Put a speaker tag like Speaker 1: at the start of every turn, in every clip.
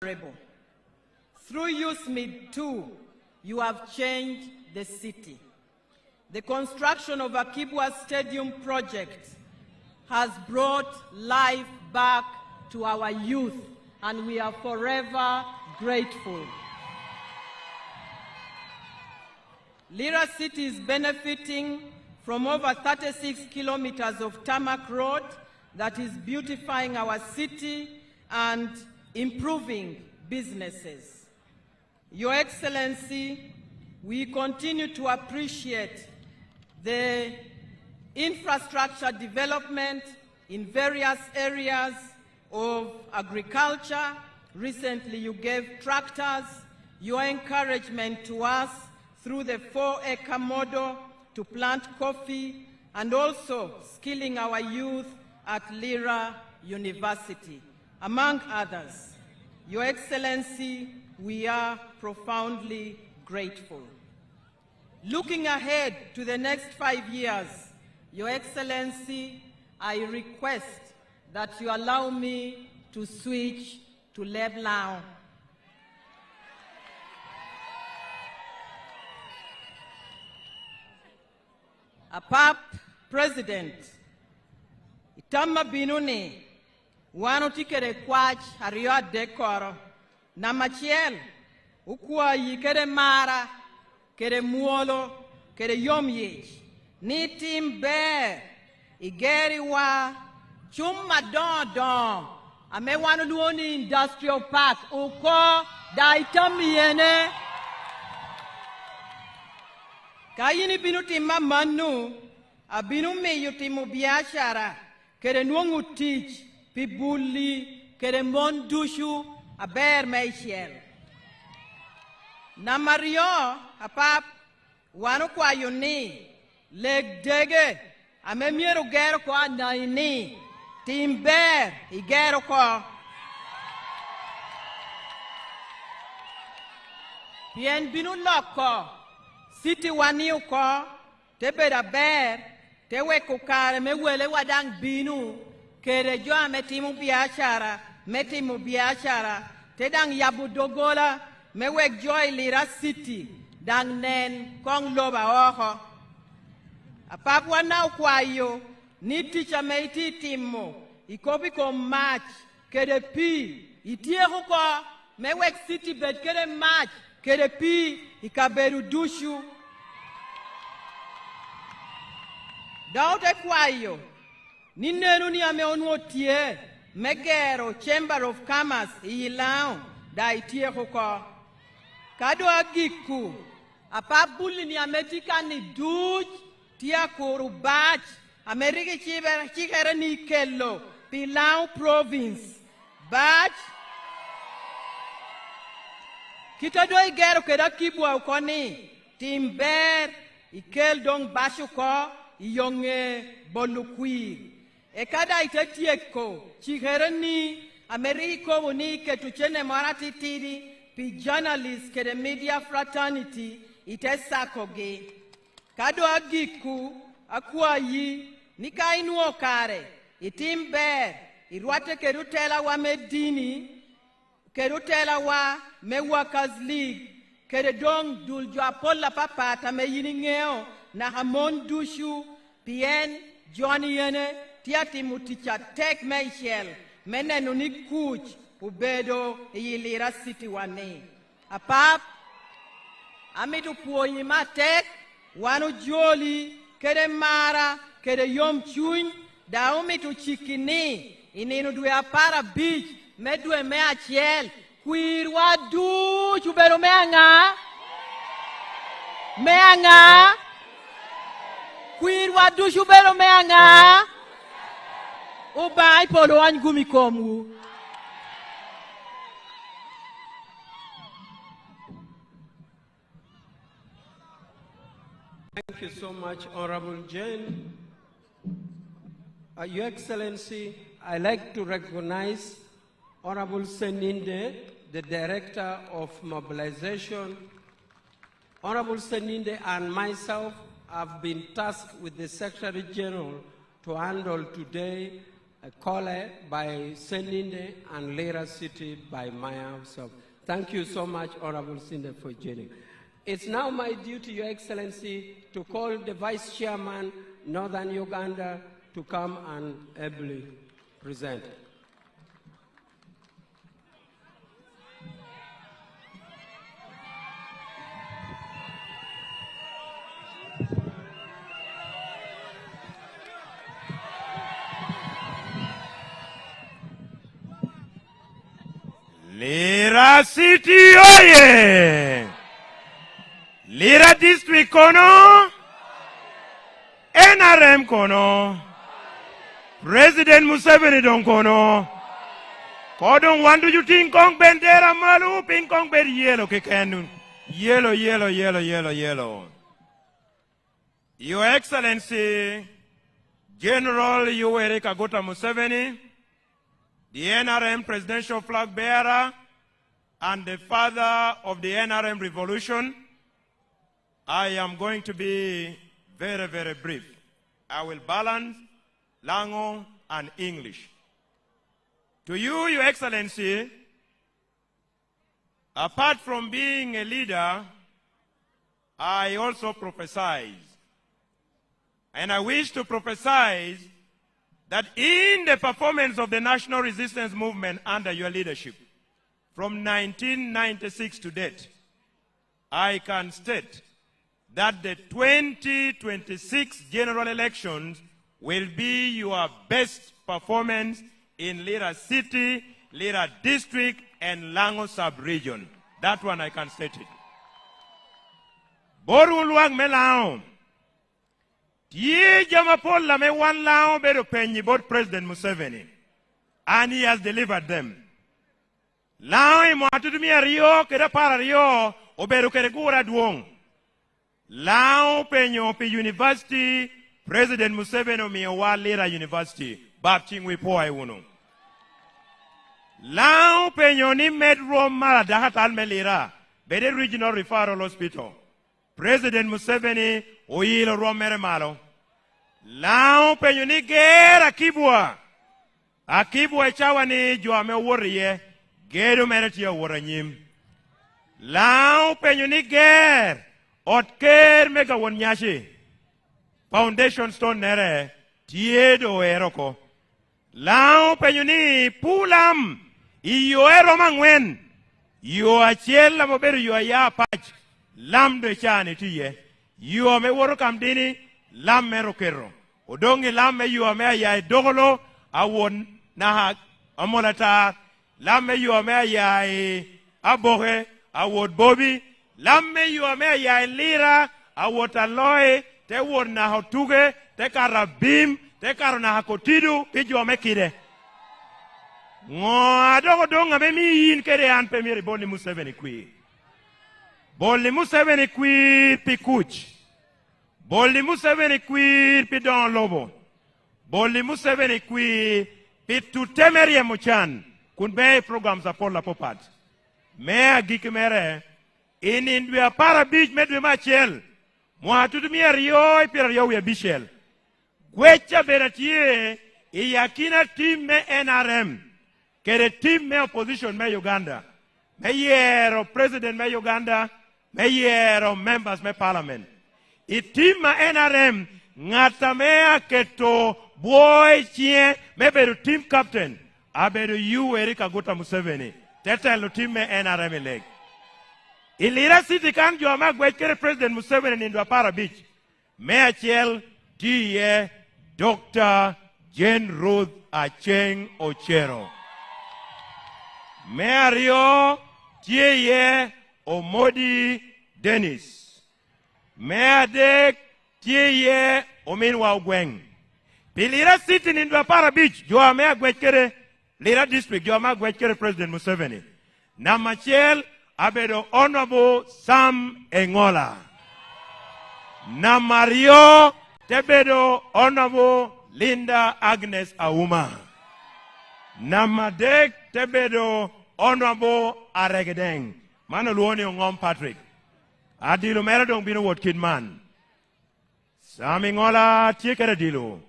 Speaker 1: Through USMID 2, you have changed the city. The construction of Akibwa Stadium project has brought life back to our youth, and we are forever grateful. Lira City is benefiting from over 36 kilometers of tarmac road that is beautifying our city and improving businesses. Your Excellency, we continue to appreciate the infrastructure development in various areas of agriculture. Recently, you gave tractors, your encouragement to us through the 4-acre model to plant coffee, and also skilling our youth at Lira University, among others. Your Excellency, we are profoundly grateful. Looking ahead to the next 5 years, Your Excellency, I request that you allow me to switch to Lebanon. Apap President, itama binuni, wano tikere kwach hario dekoro, na machiel, ukwa yikere mara, kere muolo, kere yomyech, ni timbe, igeri wa, chumma don, ame wano luoni industrial park, uko da itami yene, kayini binu timma manu, abinu meyu timu biashara, kere nuongu tich, pibuli, kere mondushu, aber meishel. Na Mario, apap, wano kwa yuni, leg dege, ame miero gero kwa naini, timber, igero kwa. Pien binu loko, City waniu ko, tebeda ber, tewe kukare me wele wadang binu, kere joa metimu biashara, tedang yabu dogola, me wek joy Lira City, dang nen kong loba oho. Apap wanau kwa yo, ni ticha me iti timo, ikopi ko match, kere pi, itie huko, me wek City bed kere match, kere pi, ikaberu dushu. Daute kwayo, ni nenu ni ame onwotie, megero Chamber of Commerce ilao, da itie huko. Kado agiku, apabuli ni ametika ni duj, tia kuru bach, Ameriki chikere ni kelo, Pilau Province, bach, kita do igero keda kibwa ukoni, timber, ikel dong bashu ko, iyonge bolukwi. Ekada itetieko, chihereni, Ameriko unike tuchene marati tiri, pi journalist ke the media fraternity, itesakoge. Kado agiku, akwayi, nika inu okare, itimber, irwate kerutela wa medini, kerutela wa me workers league, kere dong duljo apolla papata me yiningeo, na hamon dushu, pien, Johnny yene, tiati muticha tek meishel, mene nunik kuch, ubedo Lira City wane. Apap, amitu puonyi matek, wanu joli, kere mara, kere yom chuny, da umitu chikini, ininu dwe apara beach, medwe mea chiel, kwirwa duch, ubedo mea nga? Mea nga? Kwirwa duch ubedo mea nga? Ubai polo angumi komu.
Speaker 2: Thank you so much, Honorable Jane. Your Excellency, I'd like to recognize Honorable Seninde, the Director of Mobilization. Honorable Seninde and myself have been tasked with the Secretary General to handle today Kole by Seninde, and Lira City by Maya. So thank you so much, Honorable Sinde, for joining. It's now my duty, Your Excellency, to call the Vice Chairman, Northern Uganda, to come and ably present.
Speaker 3: Lira City, oye! Lira District kono, NRM kono, President Museveni don kono. Kodon wandu you think kong bendera malu, ping kong ber yellow kekenun. Yellow, yellow, yellow, yellow, yellow. Your Excellency, General Yoweri Kaguta Museveni, the NRM presidential flag bearer and the father of the NRM revolution, I am going to be very, very brief. I will balance Lango and English. To you, Your Excellency, apart from being a leader, I also prophesize. And I wish to prophesize that in the performance of the national resistance movement under your leadership, from 1996 to date, I can state that the 2026 general elections will be your best performance in Lira City, Lira District, and Lango sub-region. That one I can state it. Boruluag melao. Tie jamapol la me wan lao bedo penyi both President Museveni. And he has delivered them. Lao imo atudumia rio, keda para rio, obedo kede gura duong. Lao penyo pi university, President Museveni omiwa Lira University. Bapchingwi poa iwuno. Lao penyo ni medroom mara dahatal me Lira. Bede regional referral hospital. President Museveni oyilo romere malo. Lao penyo ni gera kibwa. Akibwa chawa ni joame woriye. Gedo mereti ya woranyim. Lao penyo ni ger. Otker mega wonyashi. Foundation stone nere. Tiedo eroko. Lao penyo ni pulam. Iyo ero mangwen. Iyo achiel la moberu iyo ya pach. Lam de chani tiye. Yo me woro kam dini, lam me rokero. Odongi lam me yo me ya dogolo, awon na amolata. Lam me yo me ya abohe, awod bobi. Lam me yo me ya Lira, awot aloe, te won na hotuge, te karabim, te karona hakotidu, pijo me kide. Ngo adogo donga me mi in kere an pe mi boni Museveni kui. Boli Museveni kwir pi kuch. Boli Museveni kwir pi don lobo. Boli Museveni kwir pi tutemerie mochan. Kun be programs apol la popat. Mea gikimere. Inindwe para bij medwe machel. Mwatudumia rioi pi rioi ya bishel. Kwecha beratie. Iyakina team me NRM. Kere team me opposition me Uganda. Me yero president me Uganda. Me yero members me parliament. Itima NRM ngata mea keto boy chie me beru team captain. Aberu yu Erika Guta Museveni. Tetelo team me NRM leg. Ilira City kan jo ma gwekere President Museveni nindwa para beach. Mea chiel tiye Dr. Jane Ruth Acheng Ochero. Mea rio tiye Omodi Dennis. Mea dek tiye Ominwa Ugweng. Pilira City nindwa para beach. Joa mea gwekere Lira District. Joa mea gwekere President Museveni. Namachel abedo Honorable Sam Engola. Namario tebedo Honorable Linda Agnes Auma. Namadek tebedo Honorable Aregedeng. Mano luoni ngom Patrick. Adilu meredong binu wot kidman. Sam Engola tiekere dilu.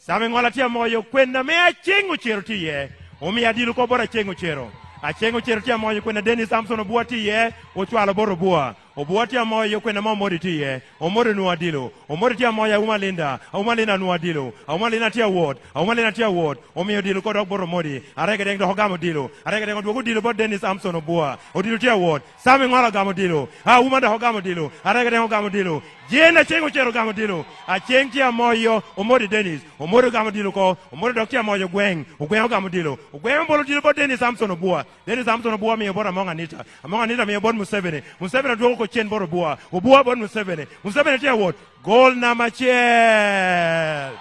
Speaker 3: Sami ngola tia moyo kwenda me achengo chero tiye. Omi adilu ko bora chengo chero. Achengo chero tia moyo kwenda Dennis Samson obua tiye. Ochwalo boro bua. Obua tia moyo kwenda momori tiye. Omori nu adilu. Omori tia moyo umalinda. Umalinda nu adilu. Umalinda tia ward. Umalinda tia ward. Omi adilu ko dok boro mori. Arege deng do hogamo dilu. Arege deng do dilu bo Dennis Samson obua. Odilu tia ward. Sami ngola gamo dilu. Umanda hogamo dilu. Arege deng hogamo dilu. Jena chengo chero gamo dilu. Acheng tia moyo omori Dennis. Omori gamo dilu ko. Omori dok tia moyo gweng. Ogweng gamo dilu. Ogweng bolo dilu bo Dennis Samson obua. Dennis Samson obua mi bora monga nita. Monga nita mi bora Museveni. Museveni do ko chen boro bua. Obua bon Museveni. Museveni tia ward. Goal number chel.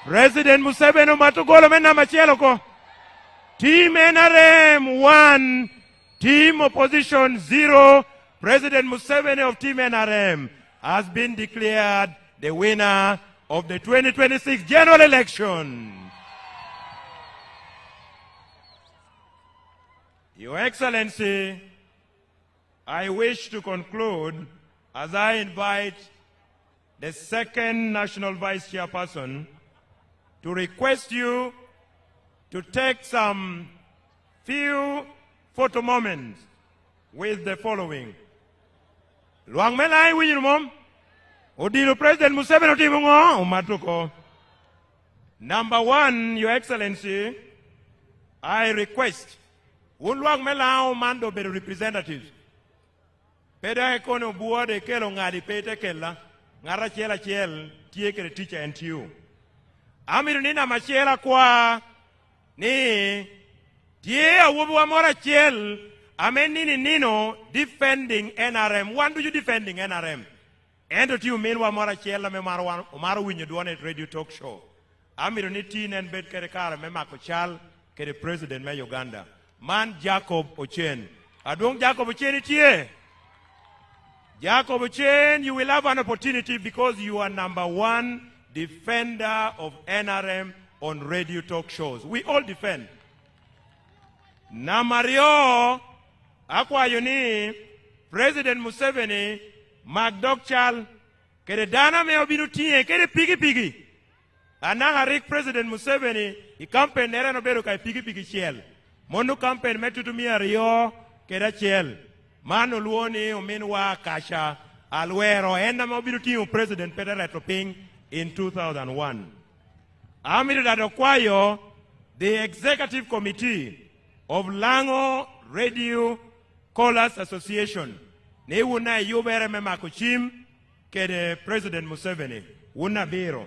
Speaker 3: President Museveni matu goal men number chel ko. Team NRM 1. Team opposition 0. President Museveni of Team NRM has been declared the winner of the 2026 general election. Your Excellency, I wish to conclude as I invite the second National Vice Chairperson to request you to take some few photo moments with the following. Luang melai winyu mom. Odilu President Museveni otimungo umatuko. Number 1, Your Excellency, I request Luang melao mando be representatives. Peda ekono buo de kelo ngadi pete kella. Ngara chela chel tie kere teacher and you. Amiru nina machela kwa ni tie awubu amora chel. Amen nino defending NRM. When do you defending NRM? And to you mean wa mara chela me maru winyu duane at radio talk show. Amiru ni tin and bed kere kara me mako chal kere president me Uganda. Man Jacob Ochen. Adong Jacob Ochen itie. Jacob Ochen, you will have an opportunity because you are number 1 defender of NRM on radio talk shows. We all defend. Namario Akwa yoni President Museveni Magdokchal kede dana me obinu tie kede pigi anaharik President Museveni I campaign nera no beru kai pigi chiel monu campaign metutumia rio kede chiel mano luoni ominwa kasha alwero enda me obinu tie President Peter Retoping in 2001. Amiru dadokwayo the executive committee of Lango Radio Callers Association. Ne wuna yubere me makuchim kede President Museveni. Wuna biro.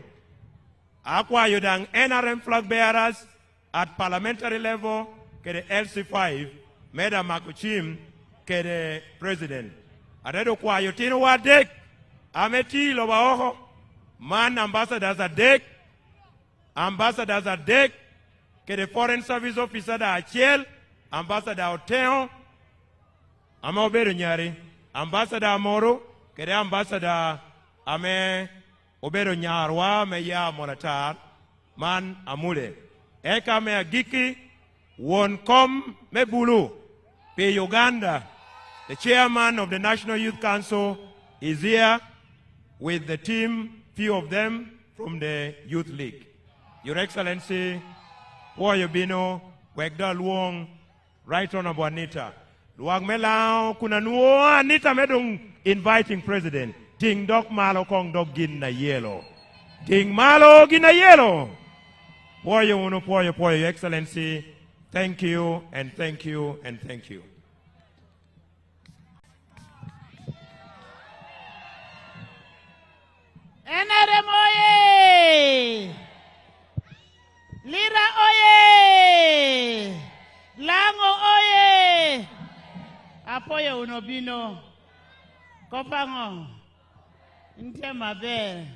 Speaker 3: Akwa yudang NRM flag bearers at parliamentary level kede LC5 meda makuchim kede President. Adedo kwa yutino wa dek ameti loba oho man ambassadors are dek ambassadors are dek kede foreign service officer da achiel ambassador Oteo Ame obero nyari, ambassador Amoro, kede ambassador ame obero nyarwa me ya monatar, man amule. Eka me agiki, won kom me bulu, pe Uganda. The chairman of the National Youth Council is here with the team, few of them from the Youth League. Your Excellency, Poyo Bino, Wegda Luong, Right Honorable Anita. Luang melao kuna nuo Anita medung inviting President. Ting dok malo kong dok gin na yelo. Ting malo gin na yelo. Poyo uno poyo, Your Excellency. Thank you and thank you and thank you.
Speaker 4: NRM oye! Lira oye! Lango oye! Apoyo unobino. Kopango. Nte mabe.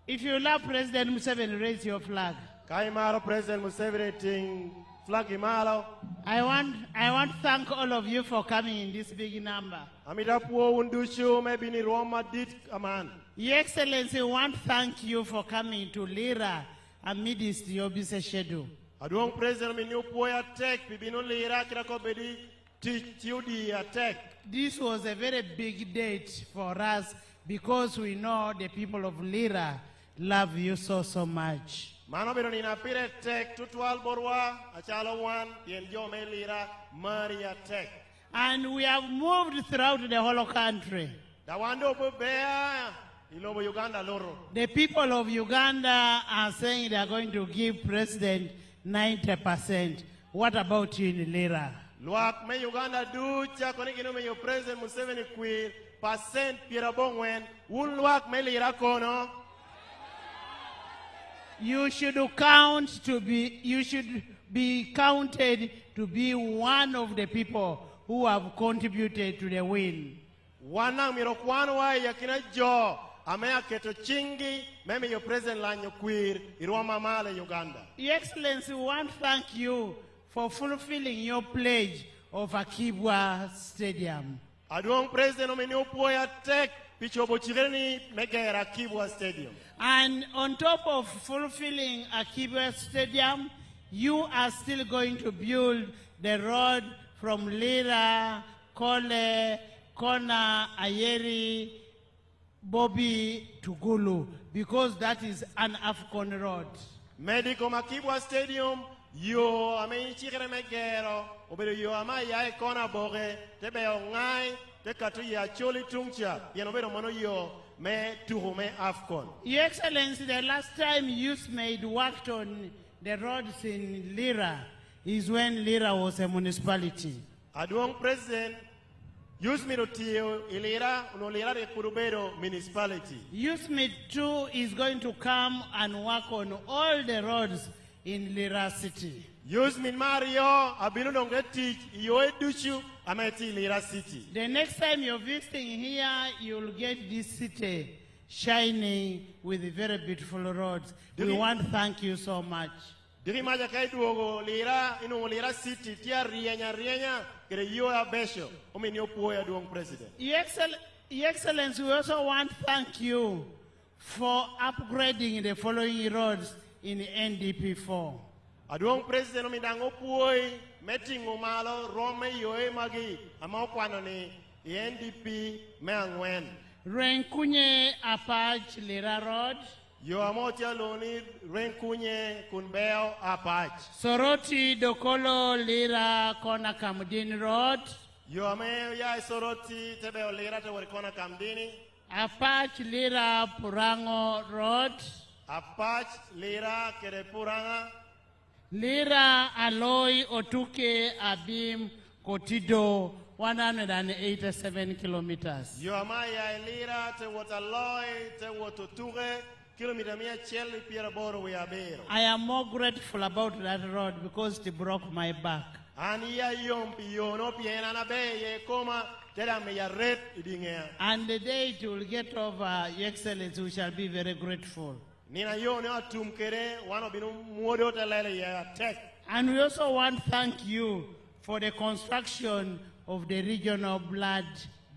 Speaker 4: If you love President Museveni, raise your flag.
Speaker 5: Kaimaro President Museveni ting flag imalo.
Speaker 4: I want to thank all of you for coming in this big number.
Speaker 5: Amidapuo undushu maybe ni Roma dit aman.
Speaker 4: Your Excellency, I want to thank you for coming to Lira amidst your busy schedule.
Speaker 5: Aduong President mi new poya tek bibino Lira kira ko bedi Tiudi attack.
Speaker 4: This was a very big date for us because we know the people of Lira love you so much.
Speaker 5: Mano biro nina pire tek tutwal borwa achalo wan yen jo me Lira Maria tek.
Speaker 4: And we have moved throughout the whole country.
Speaker 5: Dawando bea ilobo Uganda loro.
Speaker 4: The people of Uganda are saying they are going to give President 90%. What about you in Lira?
Speaker 5: Luak me Uganda ducha koni kino me yo President Museveni kwir percent pirabongwen un luak me Lira kono.
Speaker 4: You should be counted to be one of the people who have contributed to the win.
Speaker 5: Wana miro kwano wa yakina jo amea keto chingi meme yo President lanyo kwir irwa mamale Uganda.
Speaker 4: Your Excellency, we want to thank you for fulfilling your pledge of Akibwa Stadium.
Speaker 5: Aduong President omeni opoya tek pichobo chireni megera Akibwa Stadium.
Speaker 4: And on top of fulfilling Akibwa Stadium, you are still going to build the road from Lira, Kole, Kona, Ayeri, Bobby to Gulu, because that is an Afcon road.
Speaker 5: Medico Akibwa Stadium, yo ame chikere megero, obero yo ama ya Kona boge, tebe ongai, te katu ya choli tungcha, yenobero mono yo me tuhume Afcon.
Speaker 4: Your Excellency, the last time YouthMaid worked on the roads in Lira is when Lira was a municipality.
Speaker 5: Aduong President, YouthMaid tio Lira, no Lira de Kurubero municipality.
Speaker 4: YouthMaid too is going to come and work on all the roads in Lira city.
Speaker 5: YouthMaid Mario, abinu dongeti yo edushu ameti Lira city.
Speaker 4: The next time you're visiting here, you'll get this city shining with very beautiful roads. We want to thank you so much.
Speaker 5: Diri maja kai duogo Lira inu Lira city tia rienya kere yo abesho omeni opoya duong President.
Speaker 4: Your Excellency, we also want to thank you for upgrading the following roads in NDP4.
Speaker 5: Aduong President omidango puoi metingo malo rome yoe magi amakwano ni NDP me angwen.
Speaker 4: Renkunye Apach Lira Road.
Speaker 5: Yo amotia loni renkunye kunbeo apach.
Speaker 4: Soroti Dokolo Lira Kona Kamudin Road.
Speaker 5: Yo ame ya soroti tebe Lira te warikona kamdini.
Speaker 4: Apach Lira Purango Road.
Speaker 5: Apach Lira kere puranga.
Speaker 4: Lira Aloy Otuke Abim Kotido 187 kilometers.
Speaker 5: Yo amaya Lira te wataloy te wototure kilometer mia cheli piera boro we abero.
Speaker 4: I am more grateful about that road because it broke my back.
Speaker 5: Ani ya yompi yo no piena na be ye koma tera me ya red idingea.
Speaker 4: And the day it will get over, Your Excellency, we shall be very grateful.
Speaker 5: Nina yo ne atum kere wano binu muodo telele ya tek.
Speaker 4: And we also want to thank you for the construction of the regional blood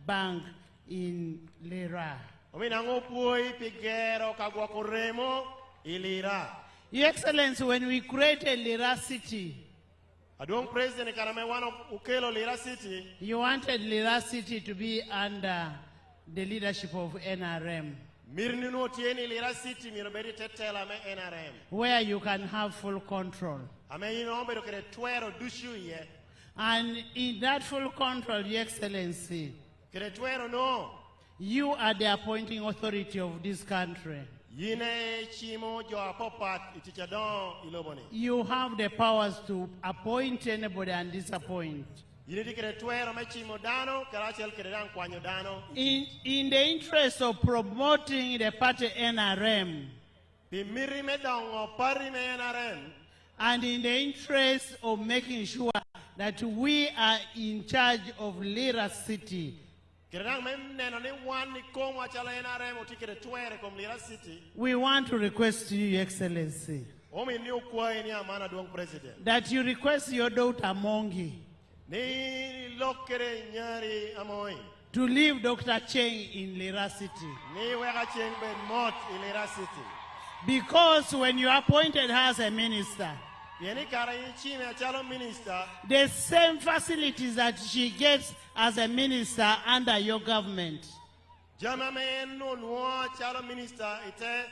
Speaker 4: bank in Lira.
Speaker 5: Ominango puoi pigero kagwa koremo ilira.
Speaker 4: Your Excellency, when we created Lira City,
Speaker 5: Aduong President karame wano ukelo Lira City.
Speaker 4: you wanted Lira City to be under the leadership of NRM,
Speaker 5: Mirni no tieni Lira City miroberi tetela me NRM.
Speaker 4: where you can have full control.
Speaker 5: Ame ino ombero kere tuero dushu ye.
Speaker 4: And in that full control, Your Excellency,
Speaker 5: Kere tuero no.
Speaker 4: you are the appointing authority of this country.
Speaker 5: Yine chimo jo apopat itichadon iloboni.
Speaker 4: You have the powers to appoint anybody and disappoint.
Speaker 5: Yine dikere tuero me chimo dano karachel kere dan kwanyo dano.
Speaker 4: In the interest of promoting the party NRM,
Speaker 5: Pimiri me dongo pari me NRM.
Speaker 4: and in the interest of making sure that we are in charge of Lira City, we want to request to you, Your Excellency, that you request your daughter Mongi to leave Dr. Cheng in Lira City.
Speaker 5: Ni
Speaker 4: Because when you appointed her as a minister,
Speaker 5: Yeni kara chime achalo minister.
Speaker 4: the same facilities that she gets as a minister under your government.
Speaker 5: Jama me no nuo chalo minister ite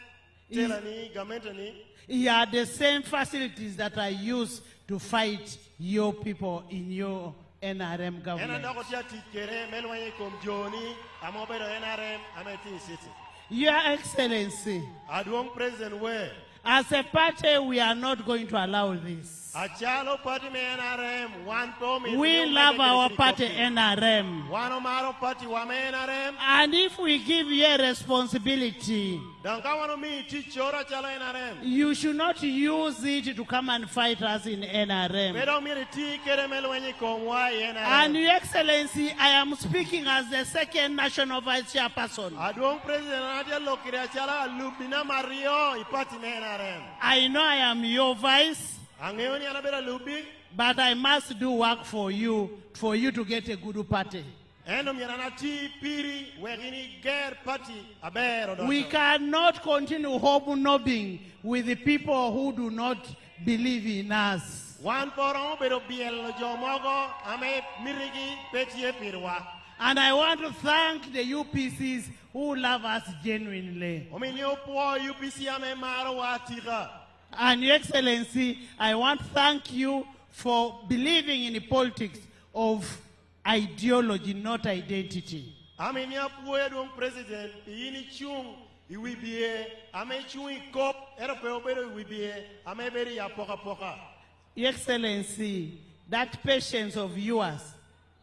Speaker 5: telani gamentani.
Speaker 4: Yeah, the same facilities that are used to fight your people in your NRM
Speaker 5: Ena
Speaker 4: government.
Speaker 5: ndako tia tikere melwanye kom joni amobedo NRM ameti city.
Speaker 4: Your Excellency,
Speaker 5: Adwong president we.
Speaker 4: as a party, we are not going to allow this.
Speaker 5: Achalo party me NRM one to
Speaker 4: We love our party NRM.
Speaker 5: One omaro party wa me NRM.
Speaker 4: And if we give you a responsibility,
Speaker 5: Danka wano mi tichora chalo NRM.
Speaker 4: you should not use it to come and fight us in NRM.
Speaker 5: Pero mi ti kere melwanye kom wa NRM.
Speaker 4: And Your Excellency, I am speaking as the second national vice chairperson.
Speaker 5: Adwong president adia lokire chala lubina Mario ipati me NRM.
Speaker 4: I know I am your vice,
Speaker 5: Angeoni anabera lubi.
Speaker 4: but I must do work for you to get a good party.
Speaker 5: Endo mirana ti piri wegini ger party abero.
Speaker 4: We cannot continue hobnobbing with the people who do not believe in us.
Speaker 5: One poron pero biel jomogo ame mirigi petie pirwa.
Speaker 4: And I want to thank the UPCs who love us genuinely.
Speaker 5: Ominyo po UPC ame maro watira.
Speaker 4: And Your Excellency, I want to thank you for believing in the politics of ideology, not identity.
Speaker 5: Aminia po edwong president yini chung iwibie ame chung ikop ero pe obero iwibie ame beri ya poka poka.
Speaker 4: Your Excellency, that patience of yours,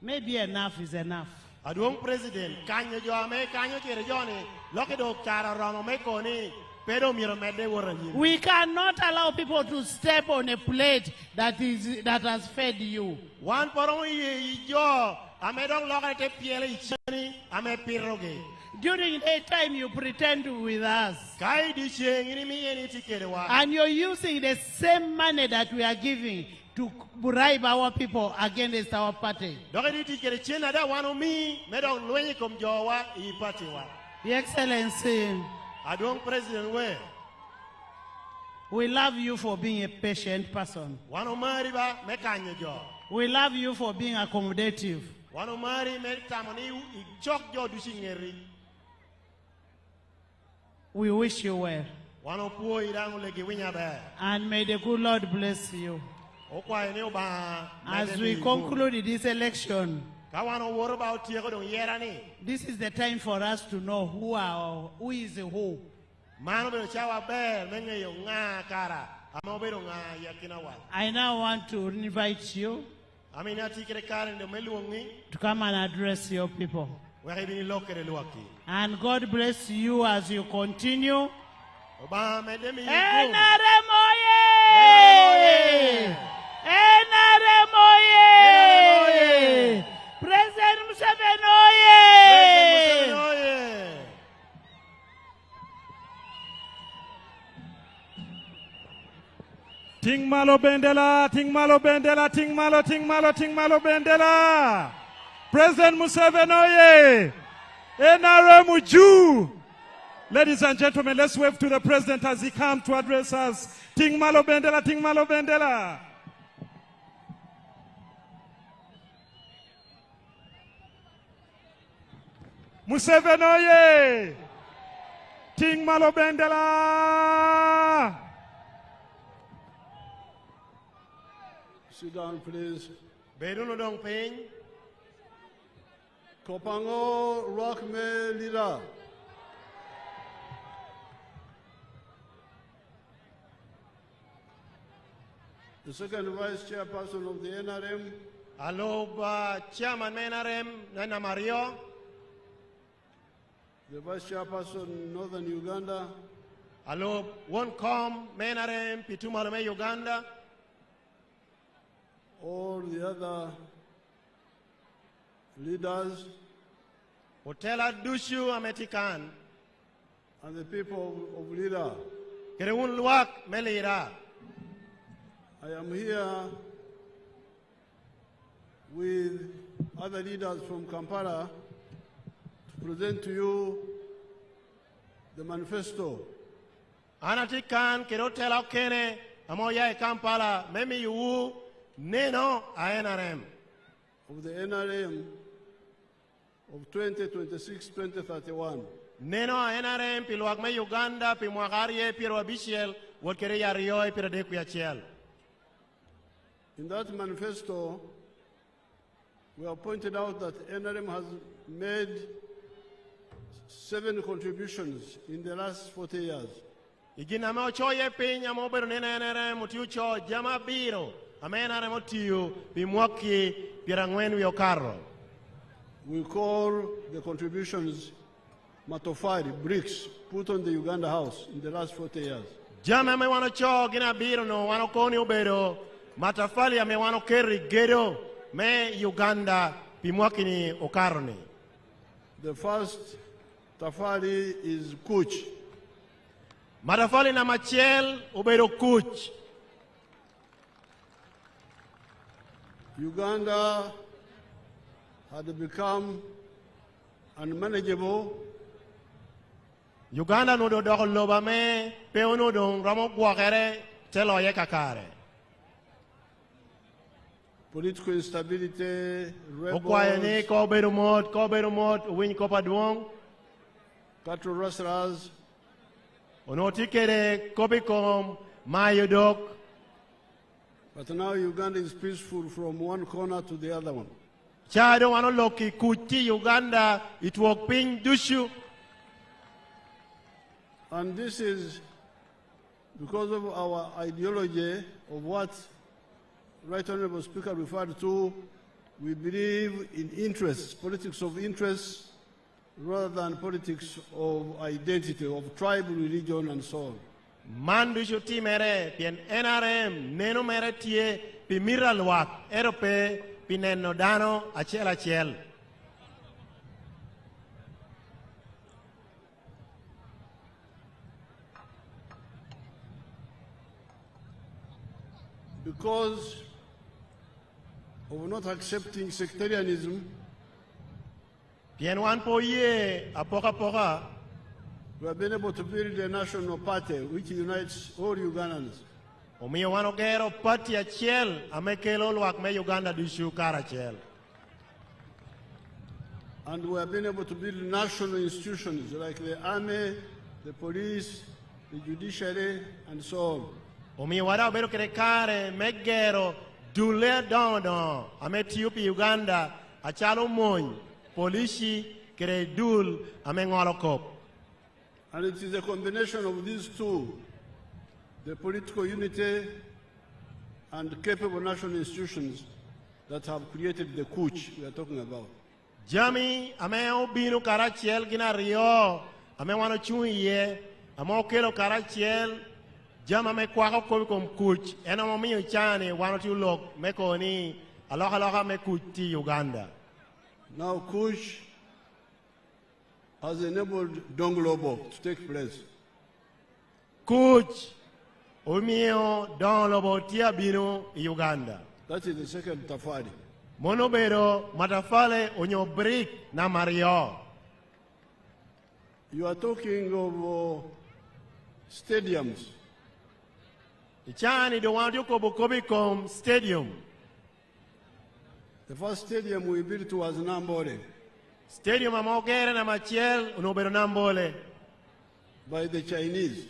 Speaker 4: maybe enough is enough.
Speaker 5: Adwong president kanyo jo ame kanyo kere joni lokedo kara ramo me koni pero miro mede woranyi.
Speaker 4: We cannot allow people to step on a plate that has fed you.
Speaker 5: One poron ye jo ame dong lokete piele ichani ame piroge.
Speaker 4: During the time you pretend with us,
Speaker 5: Kai di cheng ini mi yeni tikere wa.
Speaker 4: and you're using the same money that we are giving to bribe our people against our party.
Speaker 5: Doke di tikere chena da wano mi medong lwenye kom jo wa ipati wa.
Speaker 4: Your Excellency,
Speaker 5: Adwong president we.
Speaker 4: we love you for being a patient person.
Speaker 5: Wano mari ba me kanyo jo.
Speaker 4: We love you for being accommodative.
Speaker 5: Wano mari me tamoni ichok jo dushingeri.
Speaker 4: We wish you well.
Speaker 5: Wano puo irangu legi winya be.
Speaker 4: And may the good Lord bless you.
Speaker 5: Okwa ene oba.
Speaker 4: As we conclude this election,
Speaker 5: Kawano woro ba otiego dong yerani.
Speaker 4: this is the time for us to know who is who.
Speaker 5: Mano bero chawa bel menge yo nga kara. Amo bero nga yakina wa.
Speaker 4: I now want to invite you
Speaker 5: Amina tikere kare ndo meluongi.
Speaker 4: to come and address your people.
Speaker 5: Wari bini lokere luaki.
Speaker 4: And God bless you as you continue.
Speaker 5: Oba medemi yikum.
Speaker 4: NRM oye! NRM oye! President Museveni oye!
Speaker 5: Oye.
Speaker 3: Ting malo bendela, ting malo bendela, ting malo, ting malo, ting malo bendela. President Museveni oye! NRM Uju! Ladies and gentlemen, let's wave to the president as he comes to address us. Ting malo bendela, ting malo bendela. Museveni oye! Ting malo bendela!
Speaker 6: Sit down, please.
Speaker 5: Beruno dong ping.
Speaker 6: Kopango Rockme Lira. The second vice chairperson of the NRM,
Speaker 5: Alo ba chairman menarem nana Mario.
Speaker 6: the vice chairperson Northern Uganda,
Speaker 5: Alo won com menarem pitumalo me Uganda.
Speaker 6: all the other leaders,
Speaker 5: Hotela dushu ametikan.
Speaker 6: and the people of Lira.
Speaker 5: Kerewun luak melira.
Speaker 6: I am here with other leaders from Kampala to present to you the manifesto
Speaker 5: Anatikan kerotela kene amo ya Kampala memi yu neno a NRM
Speaker 6: of the NRM of 2026-2031.
Speaker 5: neno a NRM piluak me Uganda pi mwagarie piro abishel wokere ya rio piro de kuyachiel.
Speaker 6: In that manifesto, we have pointed out that NRM has made 7 contributions in the last 40 years.
Speaker 5: Igina me ochoye pinya mo bero nena NRM tiu cho jama biro amena NRM tiu pi mwaki pira ngwen wi okaro.
Speaker 6: We call the contributions matofari, bricks, put on the Uganda house in the last 40 years.
Speaker 5: Jama me wano cho gina biro no wano koni ubero matafali ame wano keri gedo me Uganda pi mwaki ni okaro ni.
Speaker 6: The first tafari is kuch.
Speaker 5: Matafali na machel ubero kuch.
Speaker 6: Uganda had become unmanageable
Speaker 5: Uganda no do doko loba me pe ono do ramo guakere telo ye kakare.
Speaker 6: political instability,
Speaker 5: Okwaye ni
Speaker 6: rebels,
Speaker 5: ko beru mot win ko paduong
Speaker 6: cattle rustlers,
Speaker 5: ono tikere kobikom mayodok.
Speaker 6: but now Uganda is peaceful from one corner to the other one.
Speaker 5: Chado wano loki kuti Uganda itwok ping dushu.
Speaker 6: And this is because of our ideology of what Right Honorable Speaker referred to. We believe in interests, politics of interests, rather than politics of identity, of tribal religion, and so on.
Speaker 5: Mandushu ti mere pien NRM neno mere tie pi miralwak erope pi neno dano achiel.
Speaker 6: Because of not accepting sectarianism,
Speaker 5: Pien wan po ye apoka
Speaker 6: we have been able to build a national party which unites all Ugandans.
Speaker 5: omiyo wan ogero party achiel amekelo lwak me Uganda dushu kar achiel.
Speaker 6: And we have been able to build national institutions like the army, the police, the judiciary, and so on.
Speaker 5: Omiyo wada obero kere kare megero dule dono ametiyo pi Uganda achalo mony polisi kere dul amengolo kop.
Speaker 6: And it is a combination of these two, the political unity and capable national institutions, that have created the couch we are talking about.
Speaker 5: Jami ame obino karachiel gina rio ame wano chuye ame okelo karachiel jama me kwako kom kuch ena momiyo chane wano ti ulok meko ni aloha me kuch ti Uganda.
Speaker 6: Now couch has enabled Donglobo to take place.
Speaker 5: Kuch omiyo don lobo tia bino Uganda.
Speaker 6: That is the second tafari.
Speaker 5: Monobero matafale onyo brick na Mario.
Speaker 6: You are talking of stadiums.
Speaker 5: Ichani do want to Kobikom Stadium.
Speaker 6: The first stadium we built was Nambole
Speaker 5: Stadium amogere na machiel unobero nambole.
Speaker 6: by the Chinese.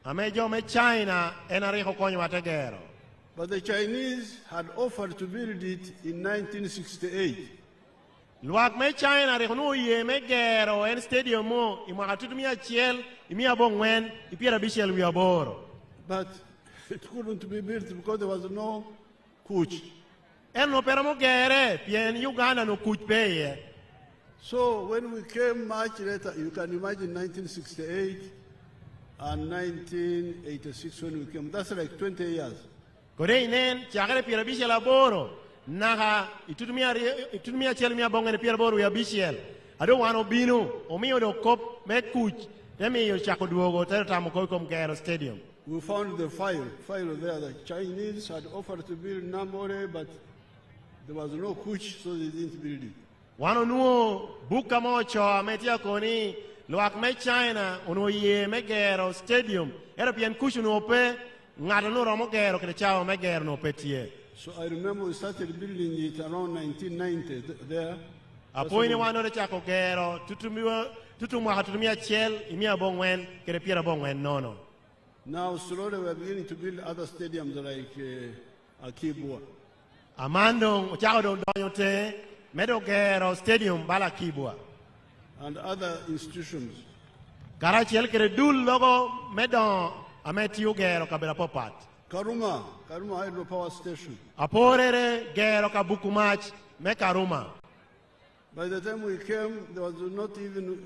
Speaker 5: Amejo me China enariho konyo mategero.
Speaker 6: But the Chinese had offered to build it in 1968.
Speaker 5: Luak me China rihunu ye me gero en stadium mo imakatutu mia chiel imia bongwen ipiera bishel wiaboro.
Speaker 6: But it couldn't be built because there was no coach.
Speaker 5: En no peramo gere pien Uganda no kuch peye.
Speaker 6: So when we came much later, you can imagine 1968 and 1986 when we came. That's like 20 years.
Speaker 5: Kore inen chagere piera bishel aboro. Naga itutumia chiel mia bongwen piera boro ya bishel. Ado wano binu omiyo do kop me kuch. Temi yo chako duogo tere tamo Kobikom Gero Stadium.
Speaker 6: We found the file there. The Chinese had offered to build Nambole, but there was no coach, so they didn't build it.
Speaker 5: Wano nuo buka mocho ametia koni luak me China uno ye me Gero Stadium. Era pien kush uno pe ng'ato noromo gero kendo chao me gero no petie.
Speaker 6: So I remember we started building it around 1990 there.
Speaker 5: Apoini wano de chako gero mwaka tutumia achiel imia bongwen kere piera bongwen nono.
Speaker 6: Now slowly we are beginning to build other stadiums like Akibwa.
Speaker 5: Amando ochako donyo te medo gero stadium bala Kibwa.
Speaker 6: And other institutions.
Speaker 5: Karachiel kere dul logo medo ametiyo gero kabela popat.
Speaker 6: Karuma hydropower station.
Speaker 5: Aporere gero kabukumach me Karuma.
Speaker 6: By the time we came, there was not even,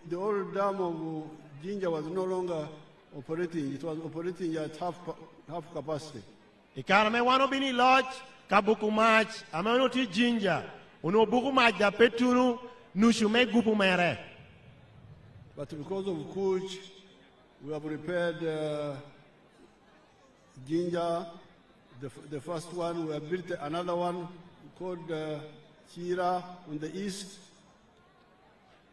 Speaker 6: the old dam of Jinja was no longer operating. It was operating at half capacity.
Speaker 5: Ikara me wano bini lodge kabukumach ameno ti Jinja uno bukumach da petunu nushu me gupu mere.
Speaker 6: But because of Kuch, we have repaired Jinja, the first one. We have built another one called Lira on the east.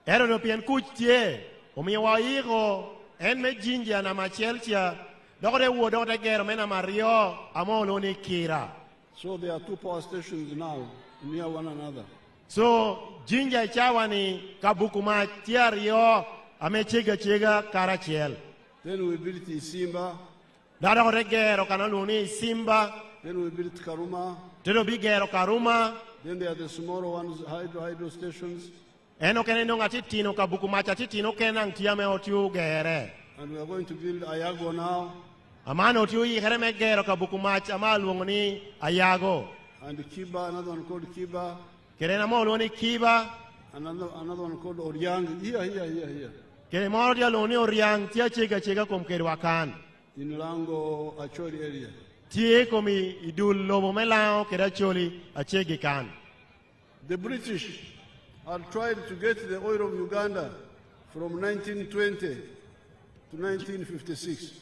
Speaker 5: Ero no pien Kuch tie umiwa iko en me Jinja na machelcha dokore wo dokore gero mena Mario amolo ni Kira.
Speaker 6: So there are two power stations now near one another.
Speaker 5: So Jinja chawani kabukuma tiario chega Karachiel.
Speaker 6: Then we built Isimba.
Speaker 5: Dado regero kanaluni Simba.
Speaker 6: Then we built Karuma.
Speaker 5: Teno bigero Karuma.
Speaker 6: Then there are the smaller ones, hydro stations.
Speaker 5: Eno keneno ngatitino kabukuma chatitino kenang tiame otiu gere.
Speaker 6: And we are going to build Ayago now.
Speaker 5: Amano otiu yihereme gero kabukuma amaluongoni Ayago.
Speaker 6: And Kiba, another one called Kiba.
Speaker 5: Kerena moloni Kiba.
Speaker 6: Another one called Oryang. Here.
Speaker 5: Kere moro dia loni Oryang tia chega komkeri wakan.
Speaker 6: In Lango Acholi area.
Speaker 5: Tie komi idul lobo melao kera choli achegi kan.
Speaker 6: The British had tried to get the oil of Uganda from 1920 to 1956.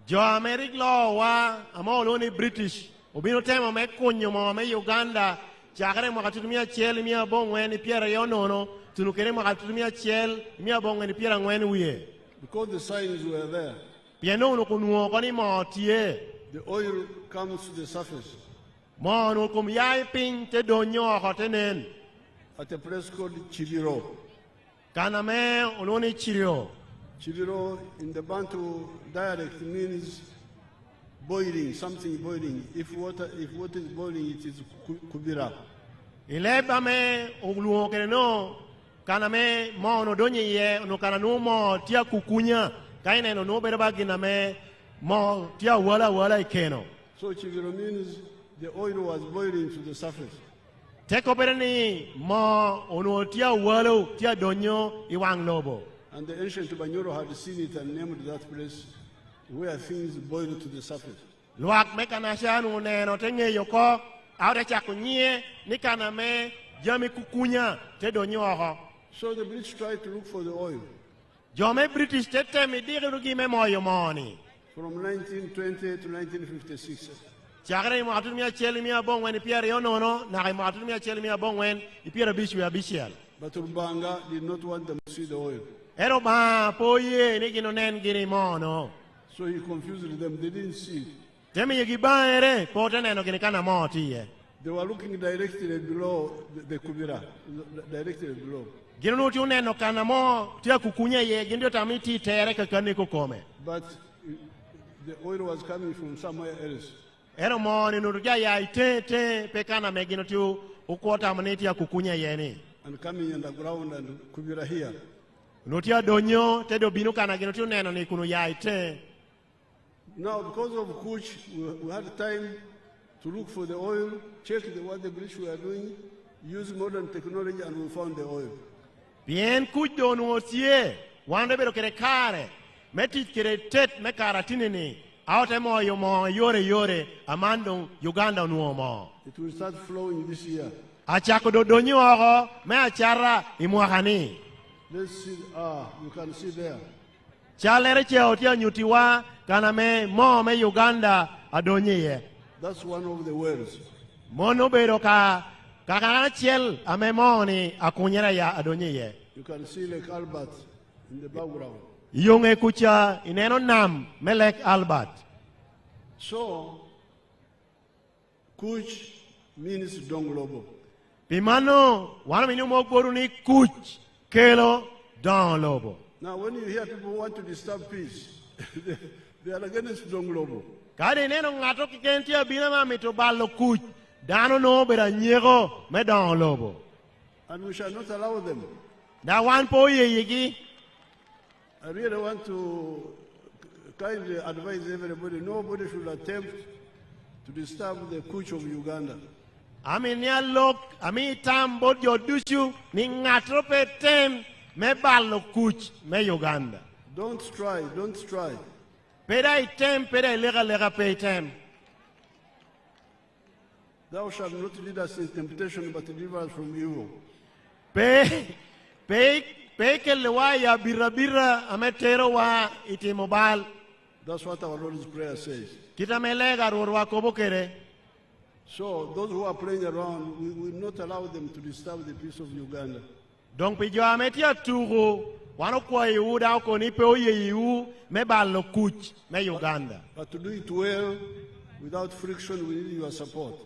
Speaker 5: Jo Americ law wa amoloni British obino tema me kunyo mo me Uganda chakare mwakatumia chel mia bongweni piera yonono tunukere mwakatumia chel mia bongweni piera ngweni uye.
Speaker 6: Because the signs were there.
Speaker 5: Piano no kunuo koni mo tie.
Speaker 6: The oil comes to the surface.
Speaker 5: Mo no kum yai ping te donyo hotenen.
Speaker 6: At a place called Chibiro.
Speaker 5: Kaname ononi chirio.
Speaker 6: Chibiro in the Bantu dialect means boiling, something boiling. If water is boiling, it is kubira.
Speaker 5: Ileba me ogluo kereno kaname mo no donye ye no kananu mo tia kukunya kaine no berba giname mo tia wala ikeno.
Speaker 6: So Chibiro means the oil was boiling to the surface.
Speaker 5: Teko bereni mo ono tia walo tia donyo iwang lobo.
Speaker 6: And the ancient Banyoro had seen it and named that place where things boil to the surface.
Speaker 5: Luak mekanashanu neno tenge yoko awre chakunye nikaname jami kukunya te donyo ho.
Speaker 6: So the British tried to look for the oil.
Speaker 5: Jome British tete mi dirugi me moyo moni.
Speaker 6: From 1920 to 1956.
Speaker 5: Chagre mo atumia cheli mia bongwen piera yonono na mo atumia cheli mia bongwen ipiera bishu ya bishel.
Speaker 6: But Rubanga did not want them to see the oil.
Speaker 5: Ero ba poye ni gino nen gini mono.
Speaker 6: So he confused them. They didn't see it.
Speaker 5: Temi yegi baere pota neno gini kana moti ye.
Speaker 6: They were looking directly below the Kubira, directly below.
Speaker 5: Gino no tu neno kana mo tia kukunya ye gindio tamiti tere kakani kukome.
Speaker 6: But the oil was coming from somewhere else.
Speaker 5: Ero mo ni nurugia ya itete pekana megino tu ukwota maneti ya kukunya ye ni.
Speaker 6: And coming underground and Kubira here.
Speaker 5: Notia donyo tedo binuka na gino tu neno ni kunu ya ite.
Speaker 6: Now because of Kuch, we had time to look for the oil, check what the British were doing, use modern technology, and we found the oil.
Speaker 5: Bien Kuch do nuotie wande bero kere kare meti kere tet me karatini ni aote mo yore amando Uganda nuomo.
Speaker 6: It will start flowing this year.
Speaker 5: Achako do donyo ho me achara imwakani.
Speaker 6: Let's see, you can see there.
Speaker 5: Chalere cheo tia nyutiwa kana me mo me Uganda adonye.
Speaker 6: That's one of the wells.
Speaker 5: Mono bero kakana chel ame mo ni akunyera ya adonye.
Speaker 6: You can see Lake Albert in the background.
Speaker 5: Yunge kucha ineno nam melek Albert.
Speaker 6: So, Kuch means Donglobo.
Speaker 5: Pimano, one minute more Boruni Kuch, Kelo, Don Lobo.
Speaker 6: Now, when you hear people want to disturb peace, they are against Donglobo.
Speaker 5: Kade neno ngato kikentia binama mitobalo Kuch, Dano no bera nyego, me Don Lobo.
Speaker 6: And we shall not allow them.
Speaker 5: Now one po yigi.
Speaker 6: I really want to kindly advise everybody, nobody should attempt to disturb the Kuch of Uganda.
Speaker 5: Ami nia lok, ami tambo jodushu, ni ngatrope tem, me balo Kuch, me Uganda.
Speaker 6: Don't try.
Speaker 5: Peda item, peda lega pay tem.
Speaker 6: Thou shalt not lead us in temptation, but deliver us from evil.
Speaker 5: Pe ke lewa ya bira ametero wa iti mobile.
Speaker 6: That's what our Lord's Prayer says.
Speaker 5: Kita melega rorwa kobokere.
Speaker 6: So those who are playing around, we will not allow them to disturb the peace of Uganda.
Speaker 5: Donc pijo ametia turu wano kwa Yuda ko ni pe oye yu me balo Kuch me Uganda.
Speaker 6: But to do it well, without friction, we need your support.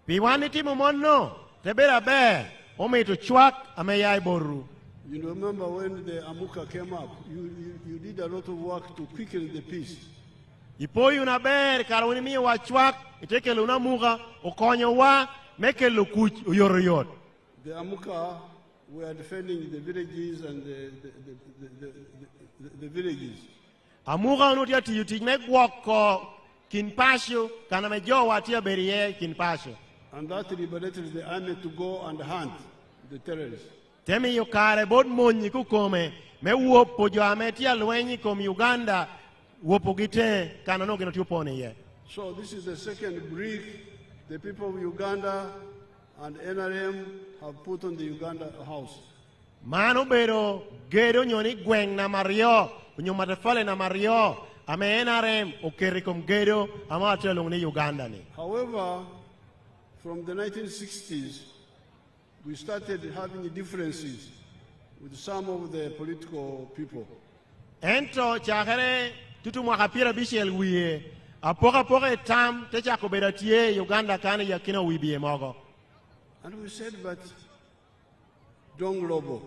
Speaker 5: Pi wani ti momonno tebera be o me to chwak ame yai boru.
Speaker 6: You remember when the Amuka came up, you did a lot of work to quicken the peace.
Speaker 5: Ipoyu na ber karoni mi wa chwak itekele una muga okonyo wa mekelo Kuch uyoroyot.
Speaker 6: The Amuka were defending the villages and the villages.
Speaker 5: Amuga unutia tiyuti me gwoko kinpasho kana me jowa tia berie kinpasho.
Speaker 6: And that liberated the army to go and hunt the terrorists.
Speaker 5: Temi yokare bod monyi kukome me uopo jo ametia lwenyi kom Uganda uopo gite kana no gino tiupone ye.
Speaker 6: So this is the second brick the people of Uganda and NRM have put on the Uganda house.
Speaker 5: Mano bero gedo nyoni gweng na Mario unyuma tefale na Mario ame NRM okeri kom gedo ama telung ni Uganda ni.
Speaker 6: However, from the 1960s, we started having differences with some of the political people.
Speaker 5: Ento chakere tutu mwakapira bishel wiye apoka tam techa kuberatie Uganda kani yakina wibiye mogo.
Speaker 6: And we said, but Donglobo,